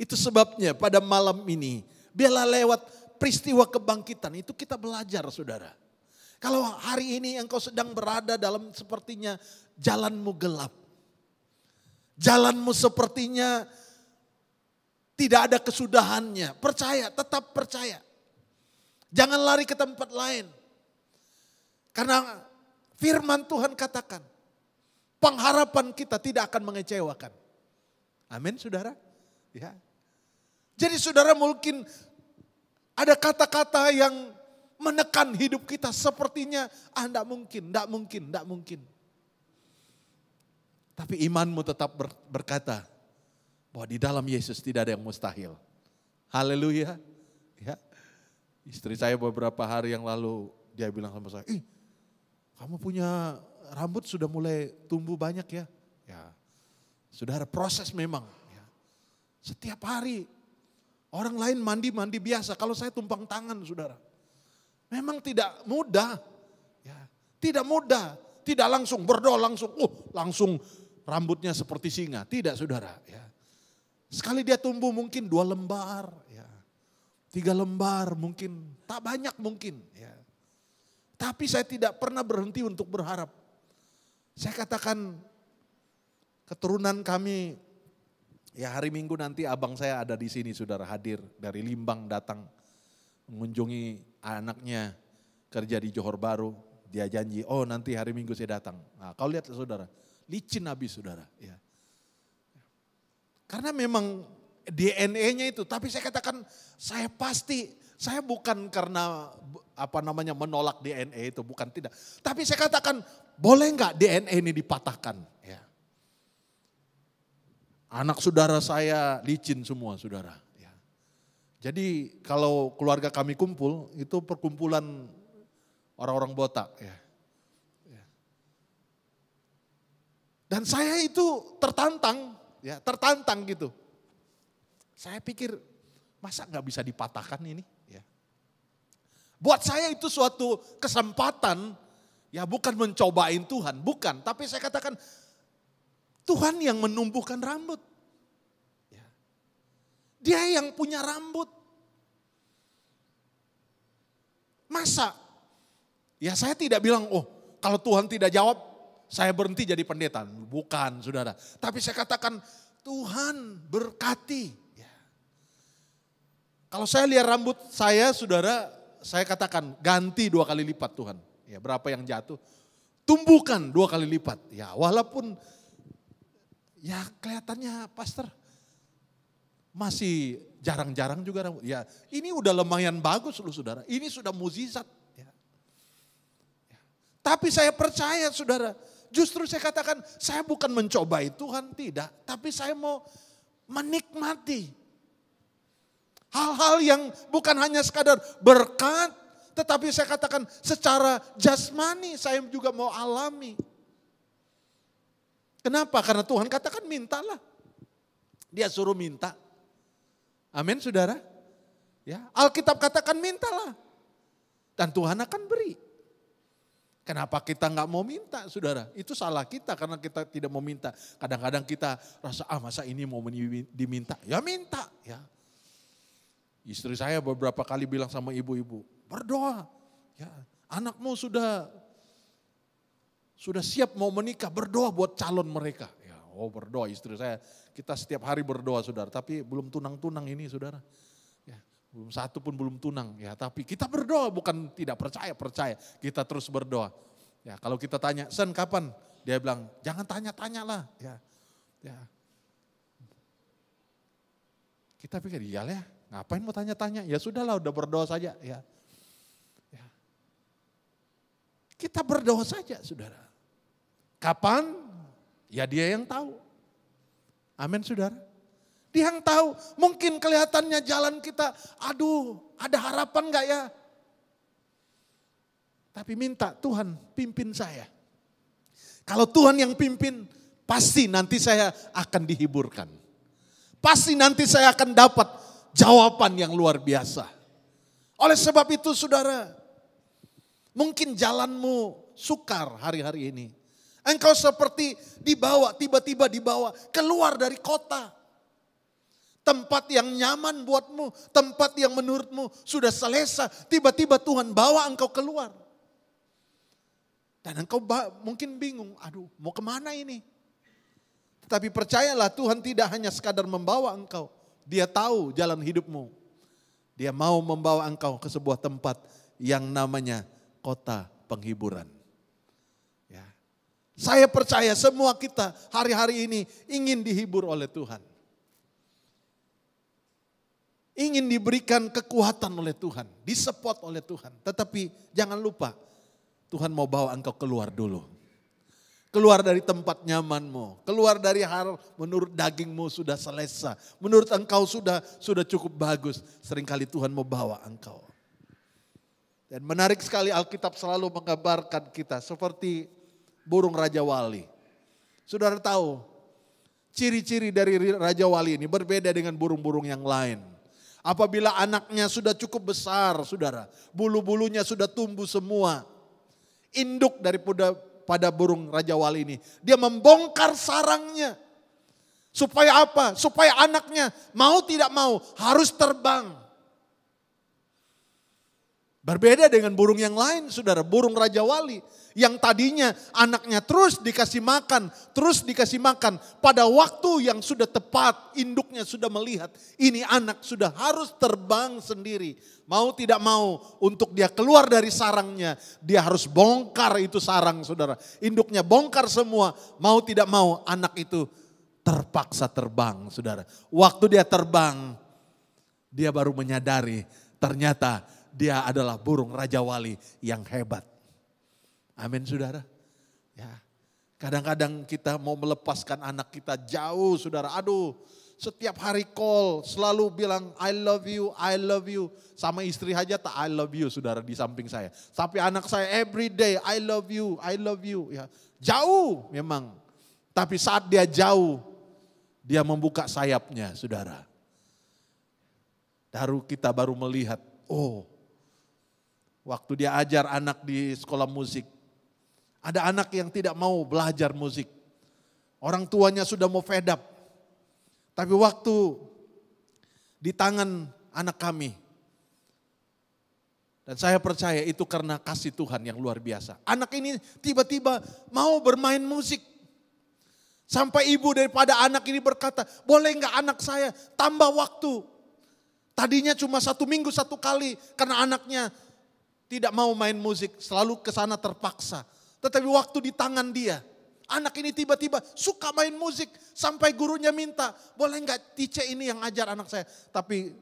Itu sebabnya pada malam ini, biarlah lewat peristiwa kebangkitan itu kita belajar, saudara. Kalau hari ini engkau sedang berada dalam sepertinya jalanmu gelap. Jalanmu sepertinya tidak ada kesudahannya. Percaya, tetap percaya. Jangan lari ke tempat lain. Karena firman Tuhan katakan, pengharapan kita tidak akan mengecewakan. Amin saudara. Ya. Jadi saudara mungkin ada kata-kata yang menekan hidup kita sepertinya tidak mungkin. Tapi imanmu tetap berkata bahwa di dalam Yesus tidak ada yang mustahil. Haleluya. Ya. Istri saya beberapa hari yang lalu dia bilang sama saya, kamu punya rambut sudah mulai tumbuh banyak ya. Ya, saudara proses memang. Ya. Setiap hari orang lain mandi biasa, kalau saya tumpang tangan saudara. Memang tidak mudah. Ya, tidak mudah. Tidak langsung berdoa langsung rambutnya seperti singa. Tidak saudara. Ya. Sekali dia tumbuh mungkin 2 lembar. Ya. 3 lembar mungkin. Tak banyak mungkin. Ya. Tapi saya tidak pernah berhenti untuk berharap. Saya katakan keturunan kami, ya hari Minggu nanti abang saya ada di sini saudara, hadir dari Limbang datang mengunjungi anaknya kerja di Johor Bahru. Dia janji, nanti hari Minggu saya datang. Nah, kau lihat saudara, licin habis saudara. Ya. Karena memang DNA-nya itu, tapi saya katakan saya bukan karena menolak DNA itu, bukan tidak. Tapi saya katakan boleh enggak DNA ini dipatahkan? Ya. Anak saudara saya licin semua saudara. Ya. Jadi kalau keluarga kami kumpul itu perkumpulan orang-orang botak. Ya. Ya. Dan saya itu tertantang gitu. Saya pikir masa nggak bisa dipatahkan ini? Ya. Buat saya itu suatu kesempatan, ya bukan mencobain Tuhan, bukan. Tapi saya katakan Tuhan yang menumbuhkan rambut. Ya. Dia yang punya rambut. Masa? Ya saya tidak bilang, kalau Tuhan tidak jawab, saya berhenti jadi pendeta. Bukan saudara. Tapi saya katakan Tuhan berkati. Kalau saya lihat rambut saya, saudara, saya katakan ganti 2 kali lipat Tuhan. Ya, berapa yang jatuh? Tumbuhkan 2 kali lipat. Ya, walaupun ya kelihatannya pastor masih jarang-jarang juga rambut. Ya, ini udah lumayan bagus loh saudara. Ini sudah mukjizat. Ya. Ya. Tapi saya percaya saudara, justru saya katakan saya bukan mencobai Tuhan, tidak. Tapi saya mau menikmati hal-hal yang bukan hanya sekadar berkat, tetapi saya katakan secara jasmani saya juga mau alami. Kenapa? Karena Tuhan katakan mintalah. Dia suruh minta. Amin saudara. Ya, Alkitab katakan mintalah. Dan Tuhan akan beri. Kenapa kita nggak mau minta saudara? Itu salah kita karena kita tidak mau minta. Kadang-kadang kita rasa masa ini mau diminta. Ya minta ya. Istri saya beberapa kali bilang sama ibu-ibu, berdoa. Ya, anakmu sudah siap mau menikah, berdoa buat calon mereka. Ya, berdoa istri saya, kita setiap hari berdoa saudara, tapi belum tunang-tunang ini saudara. Ya, belum satu pun belum tunang. Ya, tapi kita berdoa bukan tidak percaya. Kita terus berdoa. Ya, kalau kita tanya, Sen kapan? Dia bilang, jangan tanya-tanya lah. Ya, ya. Kita pikir, iyalah. Ngapain mau tanya-tanya? Ya sudahlah, udah berdoa saja. Ya. Ya. Kita berdoa saja, saudara. Kapan? Ya dia yang tahu. Amin, saudara. Dia yang tahu. Mungkin kelihatannya jalan kita, ada harapan gak ya? Tapi minta Tuhan pimpin saya. Kalau Tuhan yang pimpin, pasti nanti saya akan dihiburkan. Pasti nanti saya akan dapat jawaban yang luar biasa. Oleh sebab itu saudara, mungkin jalanmu sukar hari-hari ini. Engkau seperti tiba-tiba dibawa keluar dari kota. Tempat yang nyaman buatmu, tempat yang menurutmu sudah selesa. Tiba-tiba Tuhan bawa engkau keluar. Dan engkau mungkin bingung, mau kemana ini? Tetapi percayalah Tuhan tidak hanya sekadar membawa engkau. Dia tahu jalan hidupmu. Dia mau membawa engkau ke sebuah tempat yang namanya kota penghiburan. Ya. Saya percaya semua kita hari-hari ini ingin dihibur oleh Tuhan. Ingin diberikan kekuatan oleh Tuhan, disupport oleh Tuhan. Tetapi jangan lupa, Tuhan mau bawa engkau keluar dulu. Keluar dari tempat nyamanmu, keluar dari hal menurut dagingmu sudah selesa. Menurut engkau sudah cukup bagus. Seringkali Tuhan mau bawa engkau. Dan menarik sekali Alkitab selalu menggambarkan kita seperti burung Raja Wali. Saudara tahu, ciri-ciri dari Raja Wali ini berbeda dengan burung-burung yang lain. Apabila anaknya sudah cukup besar, saudara, bulu-bulunya sudah tumbuh semua. Induk pada burung Raja Wali ini, dia membongkar sarangnya. Supaya apa? Supaya anaknya mau tidak mau harus terbang. Berbeda dengan burung yang lain, saudara, burung Raja Wali. Yang tadinya anaknya terus dikasih makan. Pada waktu yang sudah tepat, induknya sudah melihat, ini anak sudah harus terbang sendiri. Mau tidak mau, untuk dia keluar dari sarangnya, dia harus bongkar itu sarang, saudara. Induknya bongkar semua, mau tidak mau anak itu terpaksa terbang, saudara. Waktu dia terbang, dia baru menyadari ternyata dia adalah burung Raja Wali yang hebat. Amin, saudara. Ya, kadang-kadang kita mau melepaskan anak kita jauh, saudara. Aduh, setiap hari call selalu bilang I love you. Sama istri aja tak I love you, saudara, di samping saya. Tapi anak saya every day I love you. Ya, jauh memang. Tapi saat dia jauh, dia membuka sayapnya, saudara. Kita baru melihat, oh, waktu dia ajar anak di sekolah musik, ada anak yang tidak mau belajar musik. Orang tuanya sudah mau fed up. Tapi waktu di tangan anak kami, dan saya percaya itu karena kasih Tuhan yang luar biasa. Anak ini tiba-tiba mau bermain musik. Sampai ibu daripada anak ini berkata, boleh enggak anak saya tambah waktu. Tadinya cuma 1 minggu 1 kali karena anaknya tidak mau main musik, selalu ke sana terpaksa. Tetapi waktu di tangan dia, anak ini tiba-tiba suka main musik. Sampai gurunya minta, boleh enggak Tice ini yang ajar anak saya. Tapi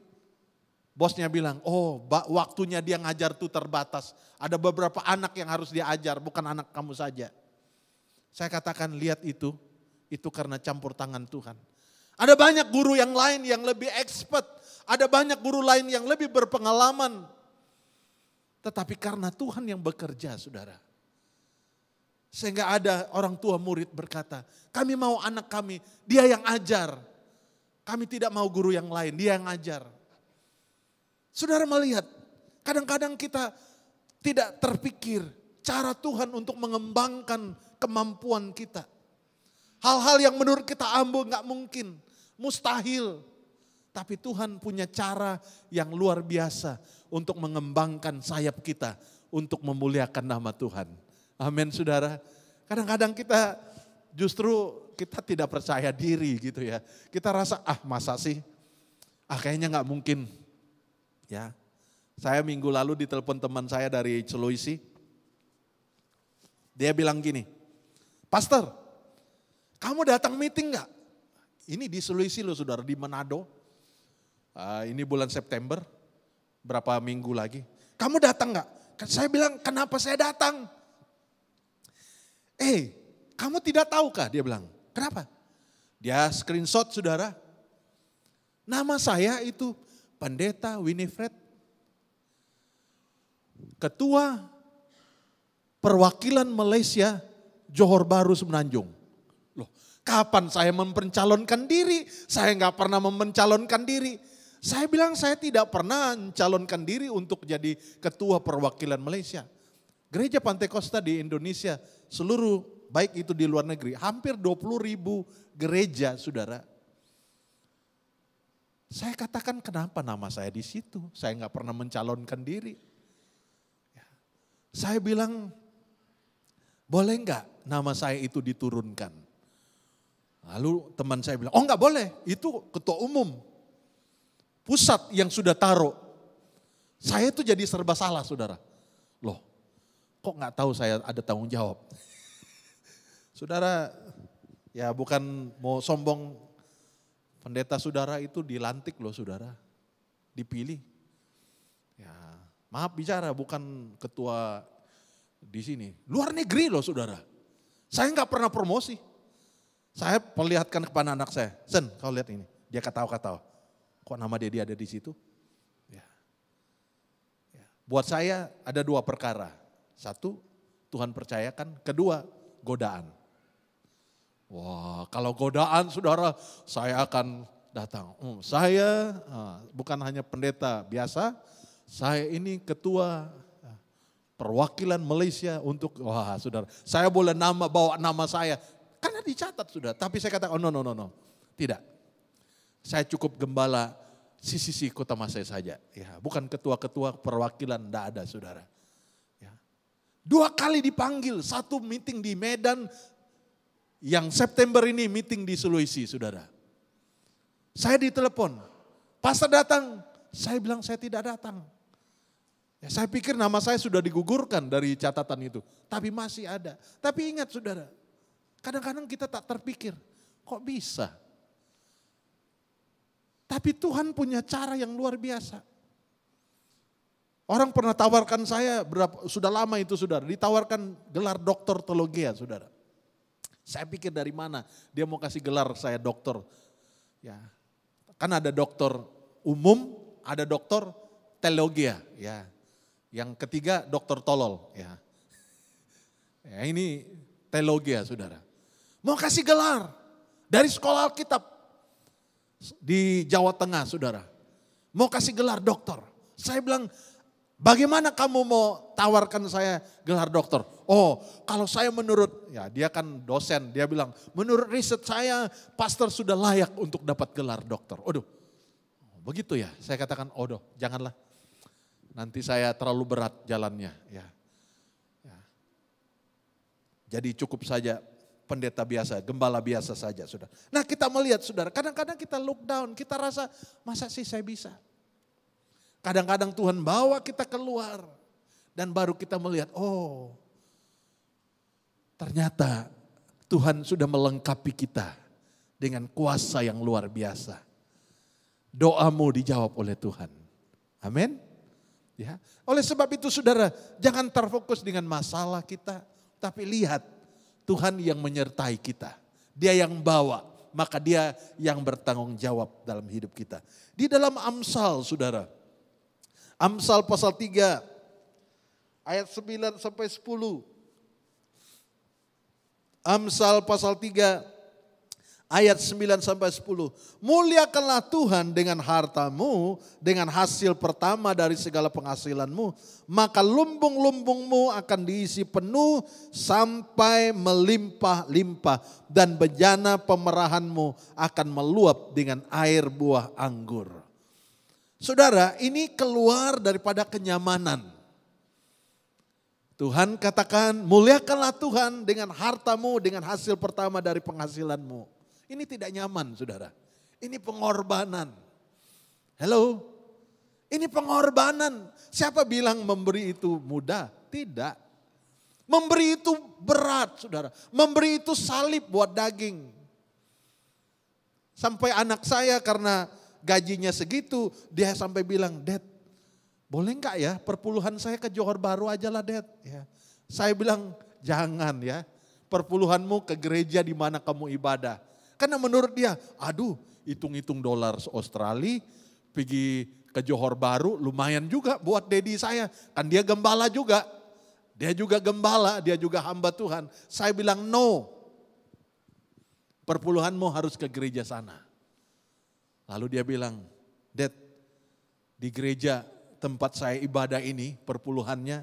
bosnya bilang, oh waktunya dia ngajar tuh terbatas. Ada beberapa anak yang harus dia ajar, bukan anak kamu saja. Saya katakan lihat itu karena campur tangan Tuhan. Ada banyak guru yang lain yang lebih expert. Ada banyak guru lain yang lebih berpengalaman. Tetapi karena Tuhan yang bekerja, saudara. Sehingga ada orang tua murid berkata, kami mau anak kami, dia yang ajar. Kami tidak mau guru yang lain, dia yang ajar. Saudara melihat, kadang-kadang kita tidak terpikir cara Tuhan untuk mengembangkan kemampuan kita. Hal-hal yang menurut kita ambil gak mungkin, mustahil. Tapi Tuhan punya cara yang luar biasa untuk mengembangkan sayap kita untuk memuliakan nama Tuhan. Amin, saudara. Kadang-kadang kita tidak percaya diri gitu ya. Kita rasa masa sih? Kayaknya gak mungkin. Ya, saya minggu lalu ditelepon teman saya dari Sulawesi. Dia bilang gini, Pastor, kamu datang meeting gak? Ini di Sulawesi loh, saudara, di Manado. Ini bulan September, berapa minggu lagi. Kamu datang gak? Saya bilang, kenapa saya datang? Kamu tidak tahukah? Dia bilang, kenapa? Dia screenshot, saudara. Nama saya itu Pendeta Winifred, Ketua Perwakilan Malaysia Johor Bahru Semenanjung. Loh, kapan saya mencalonkan diri? Saya nggak pernah mencalonkan diri. Saya bilang saya tidak pernah mencalonkan diri untuk jadi Ketua Perwakilan Malaysia. Gereja Pantai Costa di Indonesia seluruh, baik itu di luar negeri, hampir 20.000 gereja, saudara. Saya katakan kenapa nama saya di situ? Saya nggak pernah mencalonkan diri. Saya bilang, boleh nggak nama saya itu diturunkan? Lalu teman saya bilang, oh nggak boleh, itu ketua umum. Pusat yang sudah taruh. Saya itu jadi serba salah, saudara. Loh, kok nggak tahu saya ada tanggung jawab? Saudara, ya bukan mau sombong, pendeta saudara itu dilantik loh saudara, dipilih. Ya, maaf bicara, bukan ketua di sini. Luar negeri loh saudara. Saya nggak pernah promosi. Saya perlihatkan kepada anak saya, Sen, kau lihat ini. Dia ketawa-ketawa. Kok nama dia ada di situ? Ya. Ya. Buat saya ada dua perkara. Satu, Tuhan percayakan. Kedua, godaan. Wah, kalau godaan saudara, saya akan datang. Saya bukan hanya pendeta biasa, saya ini ketua perwakilan Malaysia untuk, wah saudara, saya boleh bawa nama saya, karena dicatat sudah. Tapi saya katakan, no, tidak. Saya cukup gembala sisi Kota Masai saja. Ya, bukan ketua-ketua perwakilan, tidak ada saudara. Ya. 2 kali dipanggil, 1 meeting di Medan, yang September ini meeting di Sulawesi, saudara. Saya ditelepon, pastor datang, saya bilang saya tidak datang. Ya, saya pikir nama saya sudah digugurkan dari catatan itu, tapi masih ada. Tapi ingat saudara, kadang-kadang kita tak terpikir, kok bisa? Tapi Tuhan punya cara yang luar biasa. Orang pernah tawarkan saya, sudah lama itu saudara, ditawarkan gelar doktor teologi ya saudara. Saya pikir dari mana dia mau kasih gelar saya doktor. Ya. Kan ada doktor umum, ada doktor teologi ya. Yang ketiga dokter tolol ya. Ya ini teologi ya saudara. Mau kasih gelar dari sekolah Alkitab di Jawa Tengah saudara. Mau kasih gelar dokter. Saya bilang, bagaimana kamu mau tawarkan saya gelar dokter? Oh, kalau saya menurut, ya dia kan dosen, dia bilang, menurut riset saya, pastor sudah layak untuk dapat gelar dokter. Aduh, begitu ya. Saya katakan, janganlah. Nanti saya terlalu berat jalannya. Ya. Jadi cukup saja pendeta biasa, gembala biasa saja. Saudara. Nah kita melihat saudara, kadang-kadang kita look down, kita rasa, masa sih saya bisa? Kadang-kadang Tuhan bawa kita keluar dan baru kita melihat, ternyata Tuhan sudah melengkapi kita dengan kuasa yang luar biasa. Doamu dijawab oleh Tuhan. Amin. Ya. Oleh sebab itu saudara, jangan terfokus dengan masalah kita, tapi lihat Tuhan yang menyertai kita. Dia yang bawa, maka dia yang bertanggung jawab dalam hidup kita. Di dalam Amsal saudara, Amsal pasal 3 ayat 9 sampai 10. Amsal pasal 3 ayat 9 sampai 10. Muliakanlah Tuhan dengan hartamu, dengan hasil pertama dari segala penghasilanmu, maka lumbung-lumbungmu akan diisi penuh sampai melimpah-limpah, dan bejana pemerahanmu akan meluap dengan air buah anggur. Saudara, ini keluar daripada kenyamanan. Tuhan katakan, muliakanlah Tuhan dengan hartamu, dengan hasil pertama dari penghasilanmu. Ini tidak nyaman saudara, ini pengorbanan. Hello, ini pengorbanan. Siapa bilang memberi itu mudah? Tidak. Memberi itu berat saudara, memberi itu salib buat daging. Sampai anak saya karena gajinya segitu, dia sampai bilang, Dad, boleh enggak ya perpuluhan saya ke Johor Bahru aja lah Dad. Ya. Saya bilang, jangan ya, perpuluhanmu ke gereja di mana kamu ibadah. Karena menurut dia, hitung-hitung dolar Australia, pergi ke Johor Bahru lumayan juga buat dedi saya. Kan dia gembala juga, dia juga gembala, dia juga hamba Tuhan. Saya bilang no, perpuluhanmu harus ke gereja sana. Lalu dia bilang, Dad, di gereja tempat saya ibadah ini perpuluhannya,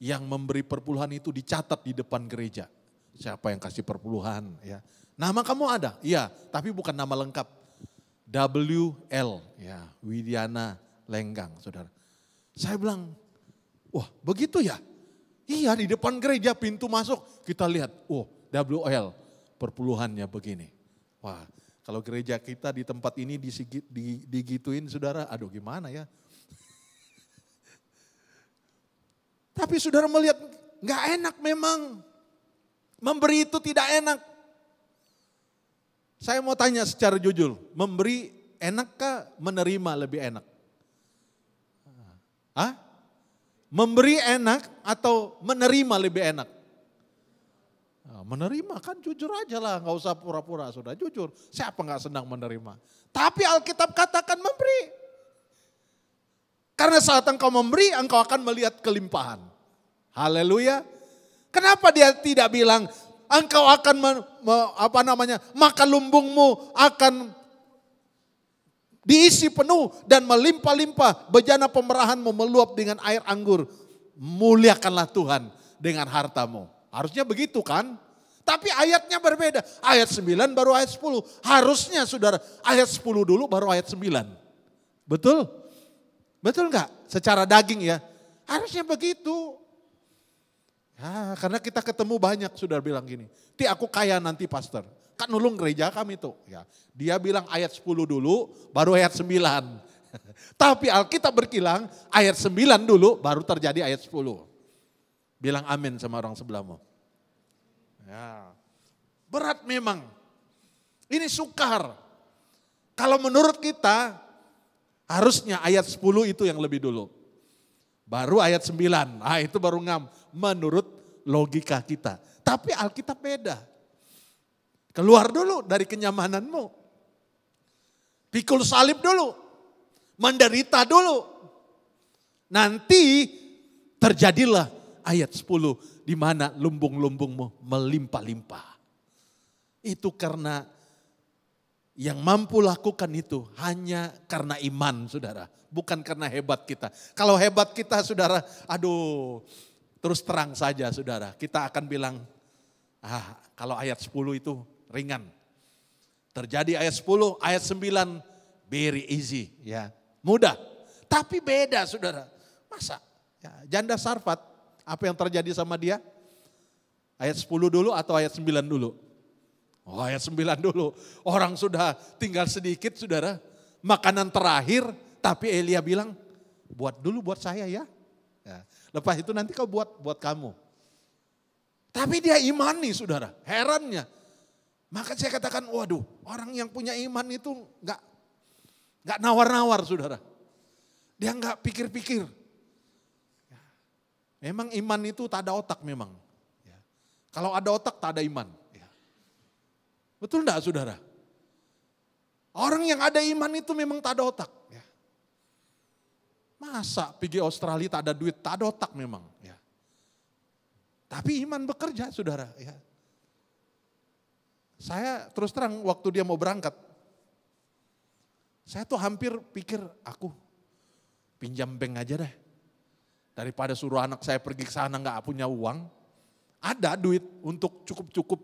yang memberi perpuluhan itu dicatat di depan gereja. Siapa yang kasih perpuluhan ya. Nama kamu ada? Iya, tapi bukan nama lengkap. WL, ya, Widiana Lenggang, saudara. Saya bilang, wah begitu ya? Iya, di depan gereja pintu masuk kita lihat, WL perpuluhannya begini. Wah, kalau gereja kita di tempat ini digituin saudara, aduh gimana ya. Tapi saudara melihat gak enak memang. Memberi itu tidak enak. Saya mau tanya secara jujur, memberi enakkah, menerima lebih enak? Hah? Memberi enak atau menerima lebih enak? Menerima kan jujur aja lah, gak usah pura-pura, sudah jujur. Siapa gak senang menerima? Tapi Alkitab katakan memberi. Karena saat engkau memberi, engkau akan melihat kelimpahan. Haleluya. Kenapa dia tidak bilang engkau akan maka lumbungmu akan diisi penuh dan melimpah-limpah, bejana pemerahanmu meluap dengan air anggur. Muliakanlah Tuhan dengan hartamu. Harusnya begitu kan? Tapi ayatnya berbeda. Ayat 9 baru ayat 10. Harusnya saudara ayat 10 dulu baru ayat 9. Betul? Betul enggak? Secara daging ya. Harusnya begitu. Ya, karena kita ketemu banyak saudara bilang gini. Aku kaya nanti pastor. Kan nulung gereja kami tuh. Ya, dia bilang ayat 10 dulu baru ayat 9. Tapi Alkitab berkilang ayat 9 dulu baru terjadi ayat 10. Bilang amin sama orang sebelahmu. Ya. Berat memang. Ini sukar. Kalau menurut kita harusnya ayat 10 itu yang lebih dulu. Baru ayat 9. Nah itu baru ngam. Menurut logika kita. Tapi Alkitab beda. Keluar dulu dari kenyamananmu. Pikul salib dulu. Menderita dulu. Nanti terjadilah ayat 10 di mana lumbung-lumbungmu melimpah-limpah. Itu karena yang mampu lakukan itu hanya karena iman saudara. Bukan karena hebat kita. Kalau hebat kita saudara, aduh terus terang saja saudara. Kita akan bilang, kalau ayat 10 itu ringan. Terjadi ayat 10, ayat 9 very easy. Ya, mudah. Tapi beda saudara. Masa ya, janda Sarfat, apa yang terjadi sama dia? Ayat 10 dulu atau ayat 9 dulu? Oh ayat 9 dulu. Orang sudah tinggal sedikit saudara. Makanan terakhir. Tapi Elia bilang, buat dulu buat saya ya. Lepas itu nanti kau buat kamu. Tapi dia imani saudara. Herannya. Maka saya katakan waduh orang yang punya iman itu gak nawar-nawar saudara. Dia gak pikir-pikir. Memang iman itu tak ada otak memang. Kalau ada otak tak ada iman. Betul enggak saudara? Orang yang ada iman itu memang tak ada otak. Masa pergi Australia tak ada duit, tak ada otak memang. Tapi iman bekerja saudara. Saya terus terang waktu dia mau berangkat. Saya tuh hampir pikir aku pinjam bank aja deh. Daripada suruh anak saya pergi ke sana gak punya uang. Ada duit untuk cukup-cukup.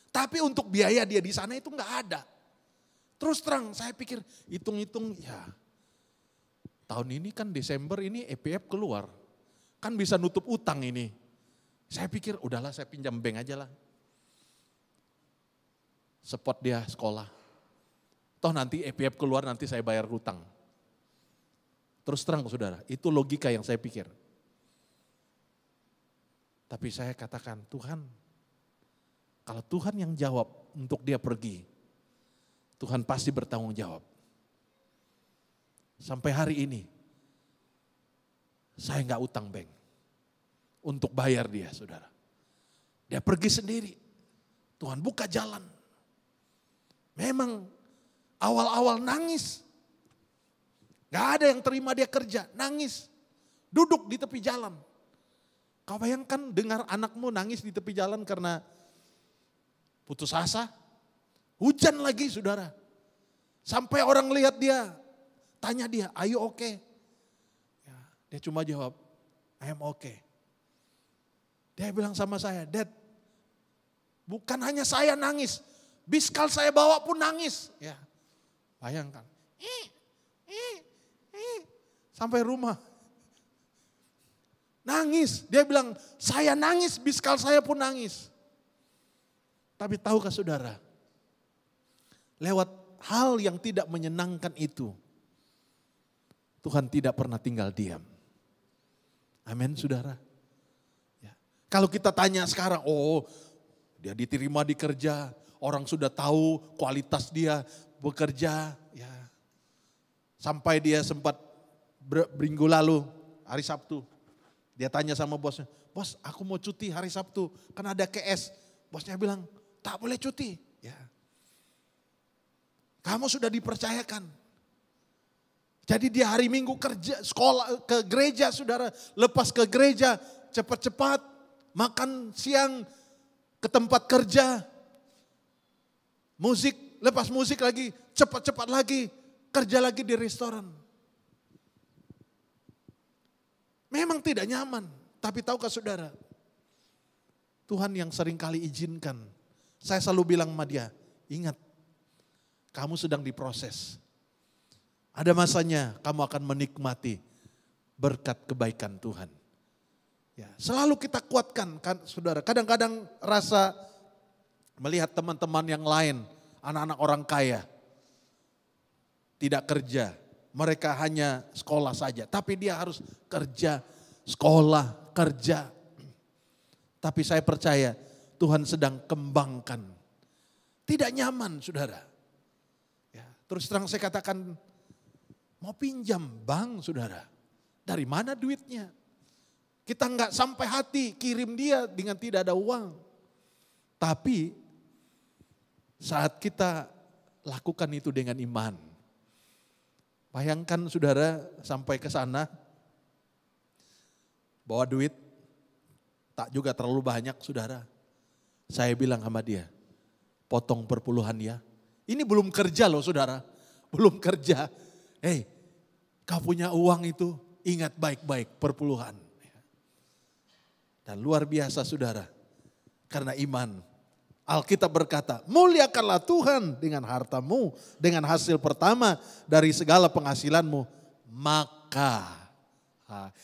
Tapi untuk biaya dia di sana itu gak ada. Terus terang saya pikir hitung-hitung ya. Tahun ini kan Desember ini EPF keluar. Kan bisa nutup utang ini. Saya pikir udahlah saya pinjam bank aja lah. Support dia sekolah. Toh nanti EPF keluar nanti saya bayar hutang. Terus terang saudara, itu logika yang saya pikir. Tapi saya katakan, Tuhan, kalau Tuhan yang jawab untuk dia pergi, Tuhan pasti bertanggung jawab. Sampai hari ini, saya nggak utang bank untuk bayar dia saudara. Dia pergi sendiri, Tuhan buka jalan. Memang awal-awal nangis. Gak ada yang terima dia kerja, nangis. Duduk di tepi jalan. Kau bayangkan dengar anakmu nangis di tepi jalan karena putus asa. Hujan lagi saudara. Sampai orang lihat dia, tanya dia, are you okay? Ya, dia cuma jawab, I am okay. Dia bilang sama saya, Dad, bukan hanya saya nangis, biskal saya bawa pun nangis. Ya, bayangkan. Sampai rumah. Nangis. Dia bilang, saya nangis, biskal saya pun nangis. Tapi tahukah saudara, lewat hal yang tidak menyenangkan itu, Tuhan tidak pernah tinggal diam. Amin saudara. Ya. Kalau kita tanya sekarang, oh dia diterima di kerja, orang sudah tahu kualitas dia bekerja. Ya. Sampai dia sempat minggu lalu, hari Sabtu, dia tanya sama bosnya, bos aku mau cuti hari Sabtu, kan ada KS. Bosnya bilang, tak boleh cuti. Ya. Kamu sudah dipercayakan. Jadi dia hari Minggu kerja, sekolah, ke gereja saudara. Lepas ke gereja, cepat-cepat makan siang, ke tempat kerja. Musik, lepas musik lagi, cepat-cepat lagi, kerja lagi di restoran. Memang tidak nyaman, tapi tahukah saudara, Tuhan yang sering kali izinkan. Saya selalu bilang sama dia, ingat, kamu sedang diproses. Ada masanya kamu akan menikmati berkat kebaikan Tuhan. Ya, selalu kita kuatkan kan saudara. Kadang-kadang rasa melihat teman-teman yang lain, anak-anak orang kaya, tidak kerja. Mereka hanya sekolah saja, tapi dia harus kerja, sekolah, kerja. Tapi saya percaya Tuhan sedang kembangkan. Tidak nyaman saudara. Ya, terus terang saya katakan, mau pinjam bank saudara, dari mana duitnya? Kita enggak sampai hati kirim dia dengan tidak ada uang. Tapi saat kita lakukan itu dengan iman. Bayangkan saudara sampai ke sana, bawa duit, tak juga terlalu banyak saudara. Saya bilang sama dia, potong perpuluhan ya. Ini belum kerja loh saudara, belum kerja. Kau punya uang itu, ingat baik-baik perpuluhan. Dan luar biasa saudara, karena iman. Alkitab berkata, muliakanlah Tuhan dengan hartamu, dengan hasil pertama dari segala penghasilanmu. Maka,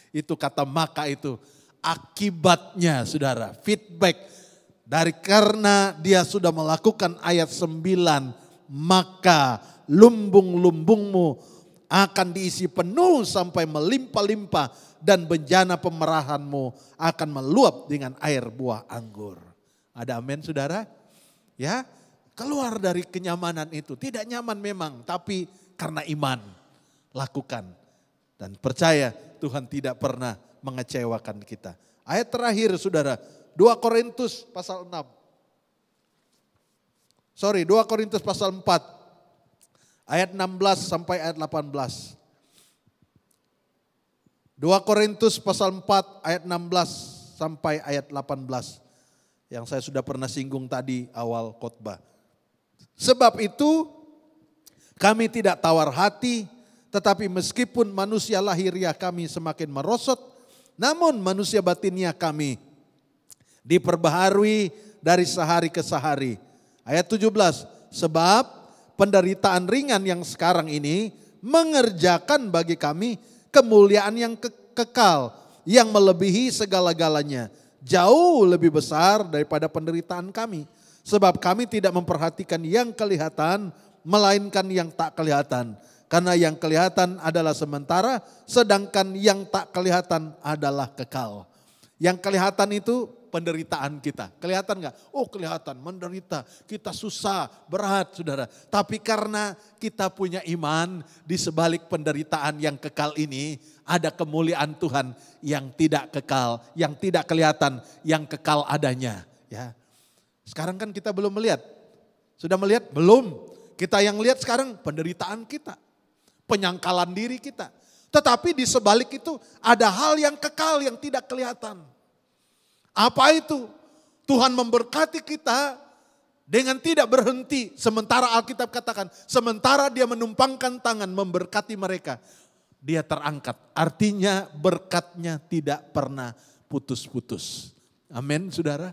itu kata maka itu akibatnya saudara, feedback. Dari karena dia sudah melakukan ayat 9, maka lumbung-lumbungmu akan diisi penuh sampai melimpah-limpah dan bencana pemerahanmu akan meluap dengan air buah anggur. Ada amin saudara? Ya, keluar dari kenyamanan itu. Tidak nyaman memang, tapi karena iman lakukan. Dan percaya Tuhan tidak pernah mengecewakan kita. Ayat terakhir saudara, 2 Korintus pasal 4 ayat 16 sampai ayat 18. 2 Korintus pasal 4 ayat 16 sampai ayat 18. Yang saya sudah pernah singgung tadi awal khotbah. Sebab itu kami tidak tawar hati, tetapi meskipun manusia lahiriah kami semakin merosot, namun manusia batinnya kami diperbaharui dari sehari ke sehari. Ayat 17, sebab penderitaan ringan yang sekarang ini mengerjakan bagi kami kemuliaan yang kekal, yang melebihi segala-galanya, jauh lebih besar daripada penderitaan kami. Sebab kami tidak memperhatikan yang kelihatan, melainkan yang tak kelihatan. Karena yang kelihatan adalah sementara, sedangkan yang tak kelihatan adalah kekal. Yang kelihatan itu penderitaan kita. Kelihatan enggak? Oh kelihatan, menderita, kita susah, berat saudara. Tapi karena kita punya iman, di sebalik penderitaan yang kekal ini, ada kemuliaan Tuhan yang tidak kekal, yang tidak kelihatan, yang kekal adanya. Ya. Sekarang kan kita belum melihat. Sudah melihat? Belum. Kita yang lihat sekarang penderitaan kita. Penyangkalan diri kita. Tetapi di sebalik itu ada hal yang kekal yang tidak kelihatan. Apa itu? Tuhan memberkati kita dengan tidak berhenti. Sementara Alkitab katakan, sementara dia menumpangkan tangan memberkati mereka, dia terangkat. Artinya berkatnya tidak pernah putus-putus. Amin saudara.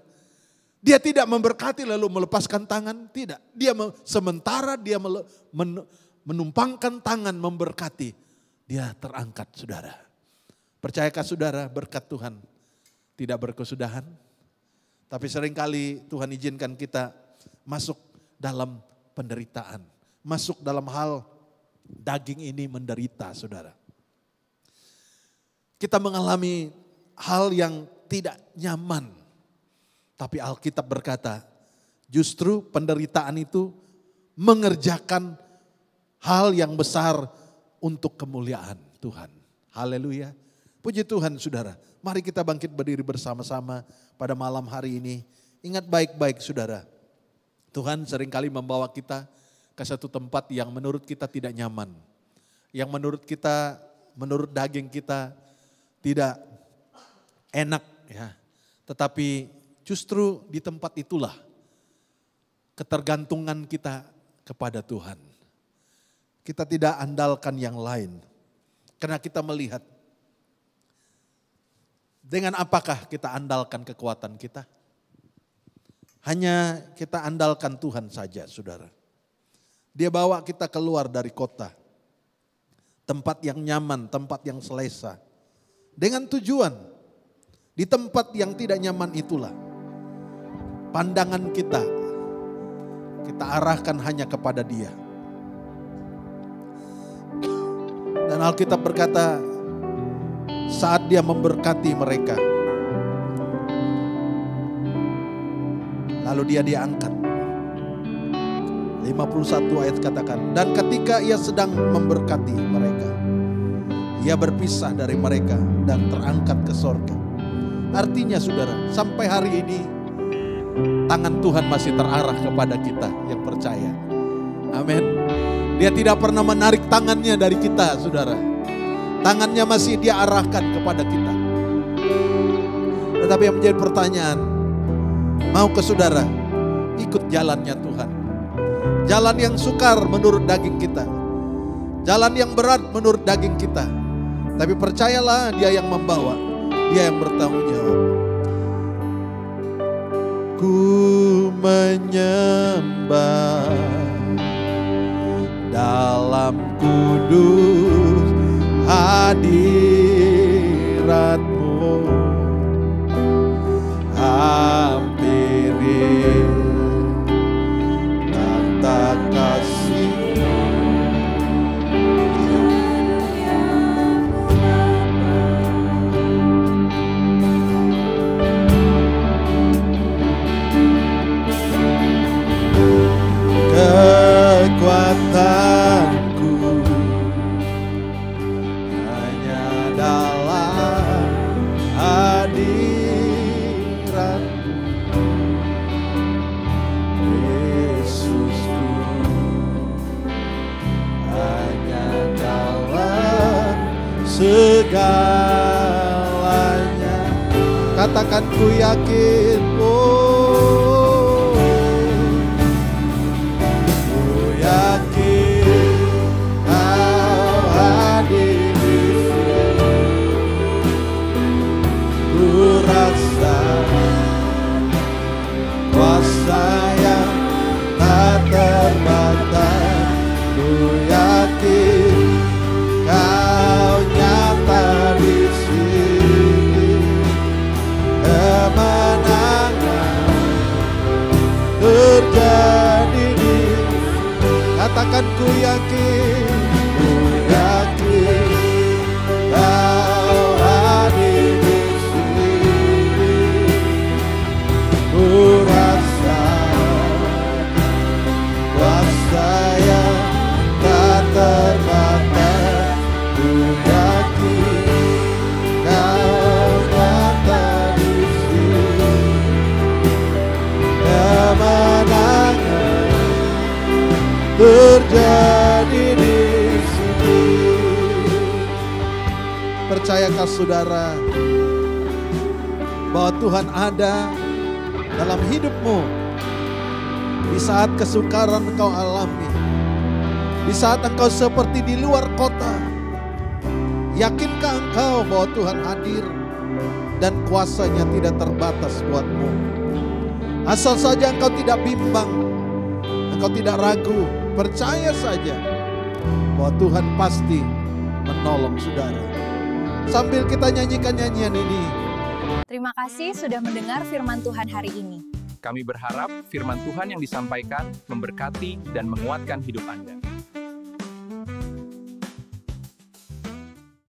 Dia tidak memberkati lalu melepaskan tangan, tidak. Dia sementara dia menumpangkan tangan memberkati, dia terangkat saudara. Percayakah saudara berkat Tuhan tidak berkesudahan? Tapi seringkali Tuhan izinkan kita masuk dalam penderitaan. Masuk dalam hal daging ini menderita saudara. Kita mengalami hal yang tidak nyaman. Tapi Alkitab berkata, justru penderitaan itu mengerjakan hal yang besar untuk kemuliaan Tuhan. Haleluya. Puji Tuhan saudara. Mari kita bangkit berdiri bersama-sama pada malam hari ini. Ingat baik-baik saudara. Tuhan seringkali membawa kita ke satu tempat yang menurut kita tidak nyaman. Yang menurut kita, menurut daging kita tidak enak ya. Tetapi justru di tempat itulah ketergantungan kita kepada Tuhan. Kita tidak andalkan yang lain. Karena kita melihat dengan apakah kita andalkan kekuatan kita? Hanya kita andalkan Tuhan saja saudara. Dia bawa kita keluar dari kota. Tempat yang nyaman, tempat yang selesa. Dengan tujuan, di tempat yang tidak nyaman itulah pandangan kita arahkan hanya kepada Dia. Dan Alkitab berkata, saat Dia memberkati mereka, lalu Dia diangkat. 51 ayat katakan, dan ketika Ia sedang memberkati mereka, Ia berpisah dari mereka dan terangkat ke sorga. Artinya saudara, sampai hari ini tangan Tuhan masih terarah kepada kita yang percaya. Amin. Dia tidak pernah menarik tangannya dari kita saudara. Tangannya masih Dia arahkan kepada kita. Tetapi yang menjadi pertanyaan, mau ke saudara ikut jalannya Tuhan. Jalan yang sukar menurut daging kita. Jalan yang berat menurut daging kita. Tapi percayalah Dia yang membawa. Dia yang bertanggung jawab. Ku menyembah dalam kudus hadirat-Mu. Hampiri tata kasih. Kekuatanku hanya dalam hadirat-Mu, Yesusku, hanya dalam segalanya. Katakan ku yakin, katakan ku yakin Kau hadir di sini. Ku rasa kuasa yang tak terbatas. Ku yakin Kau nyata di sini. Kemenangan terjadi di sini. Percayakah saudara bahwa Tuhan ada dalam hidupmu di saat kesukaran engkau alami, di saat engkau seperti di luar kota? Yakinkah engkau bahwa Tuhan hadir dan kuasanya tidak terbatas buatmu? Asal saja engkau tidak bimbang, engkau tidak ragu, percaya saja bahwa Tuhan pasti menolong saudara. Sambil kita nyanyikan nyanyian ini. Terima kasih sudah mendengar firman Tuhan hari ini. Kami berharap firman Tuhan yang disampaikan memberkati dan menguatkan hidup Anda.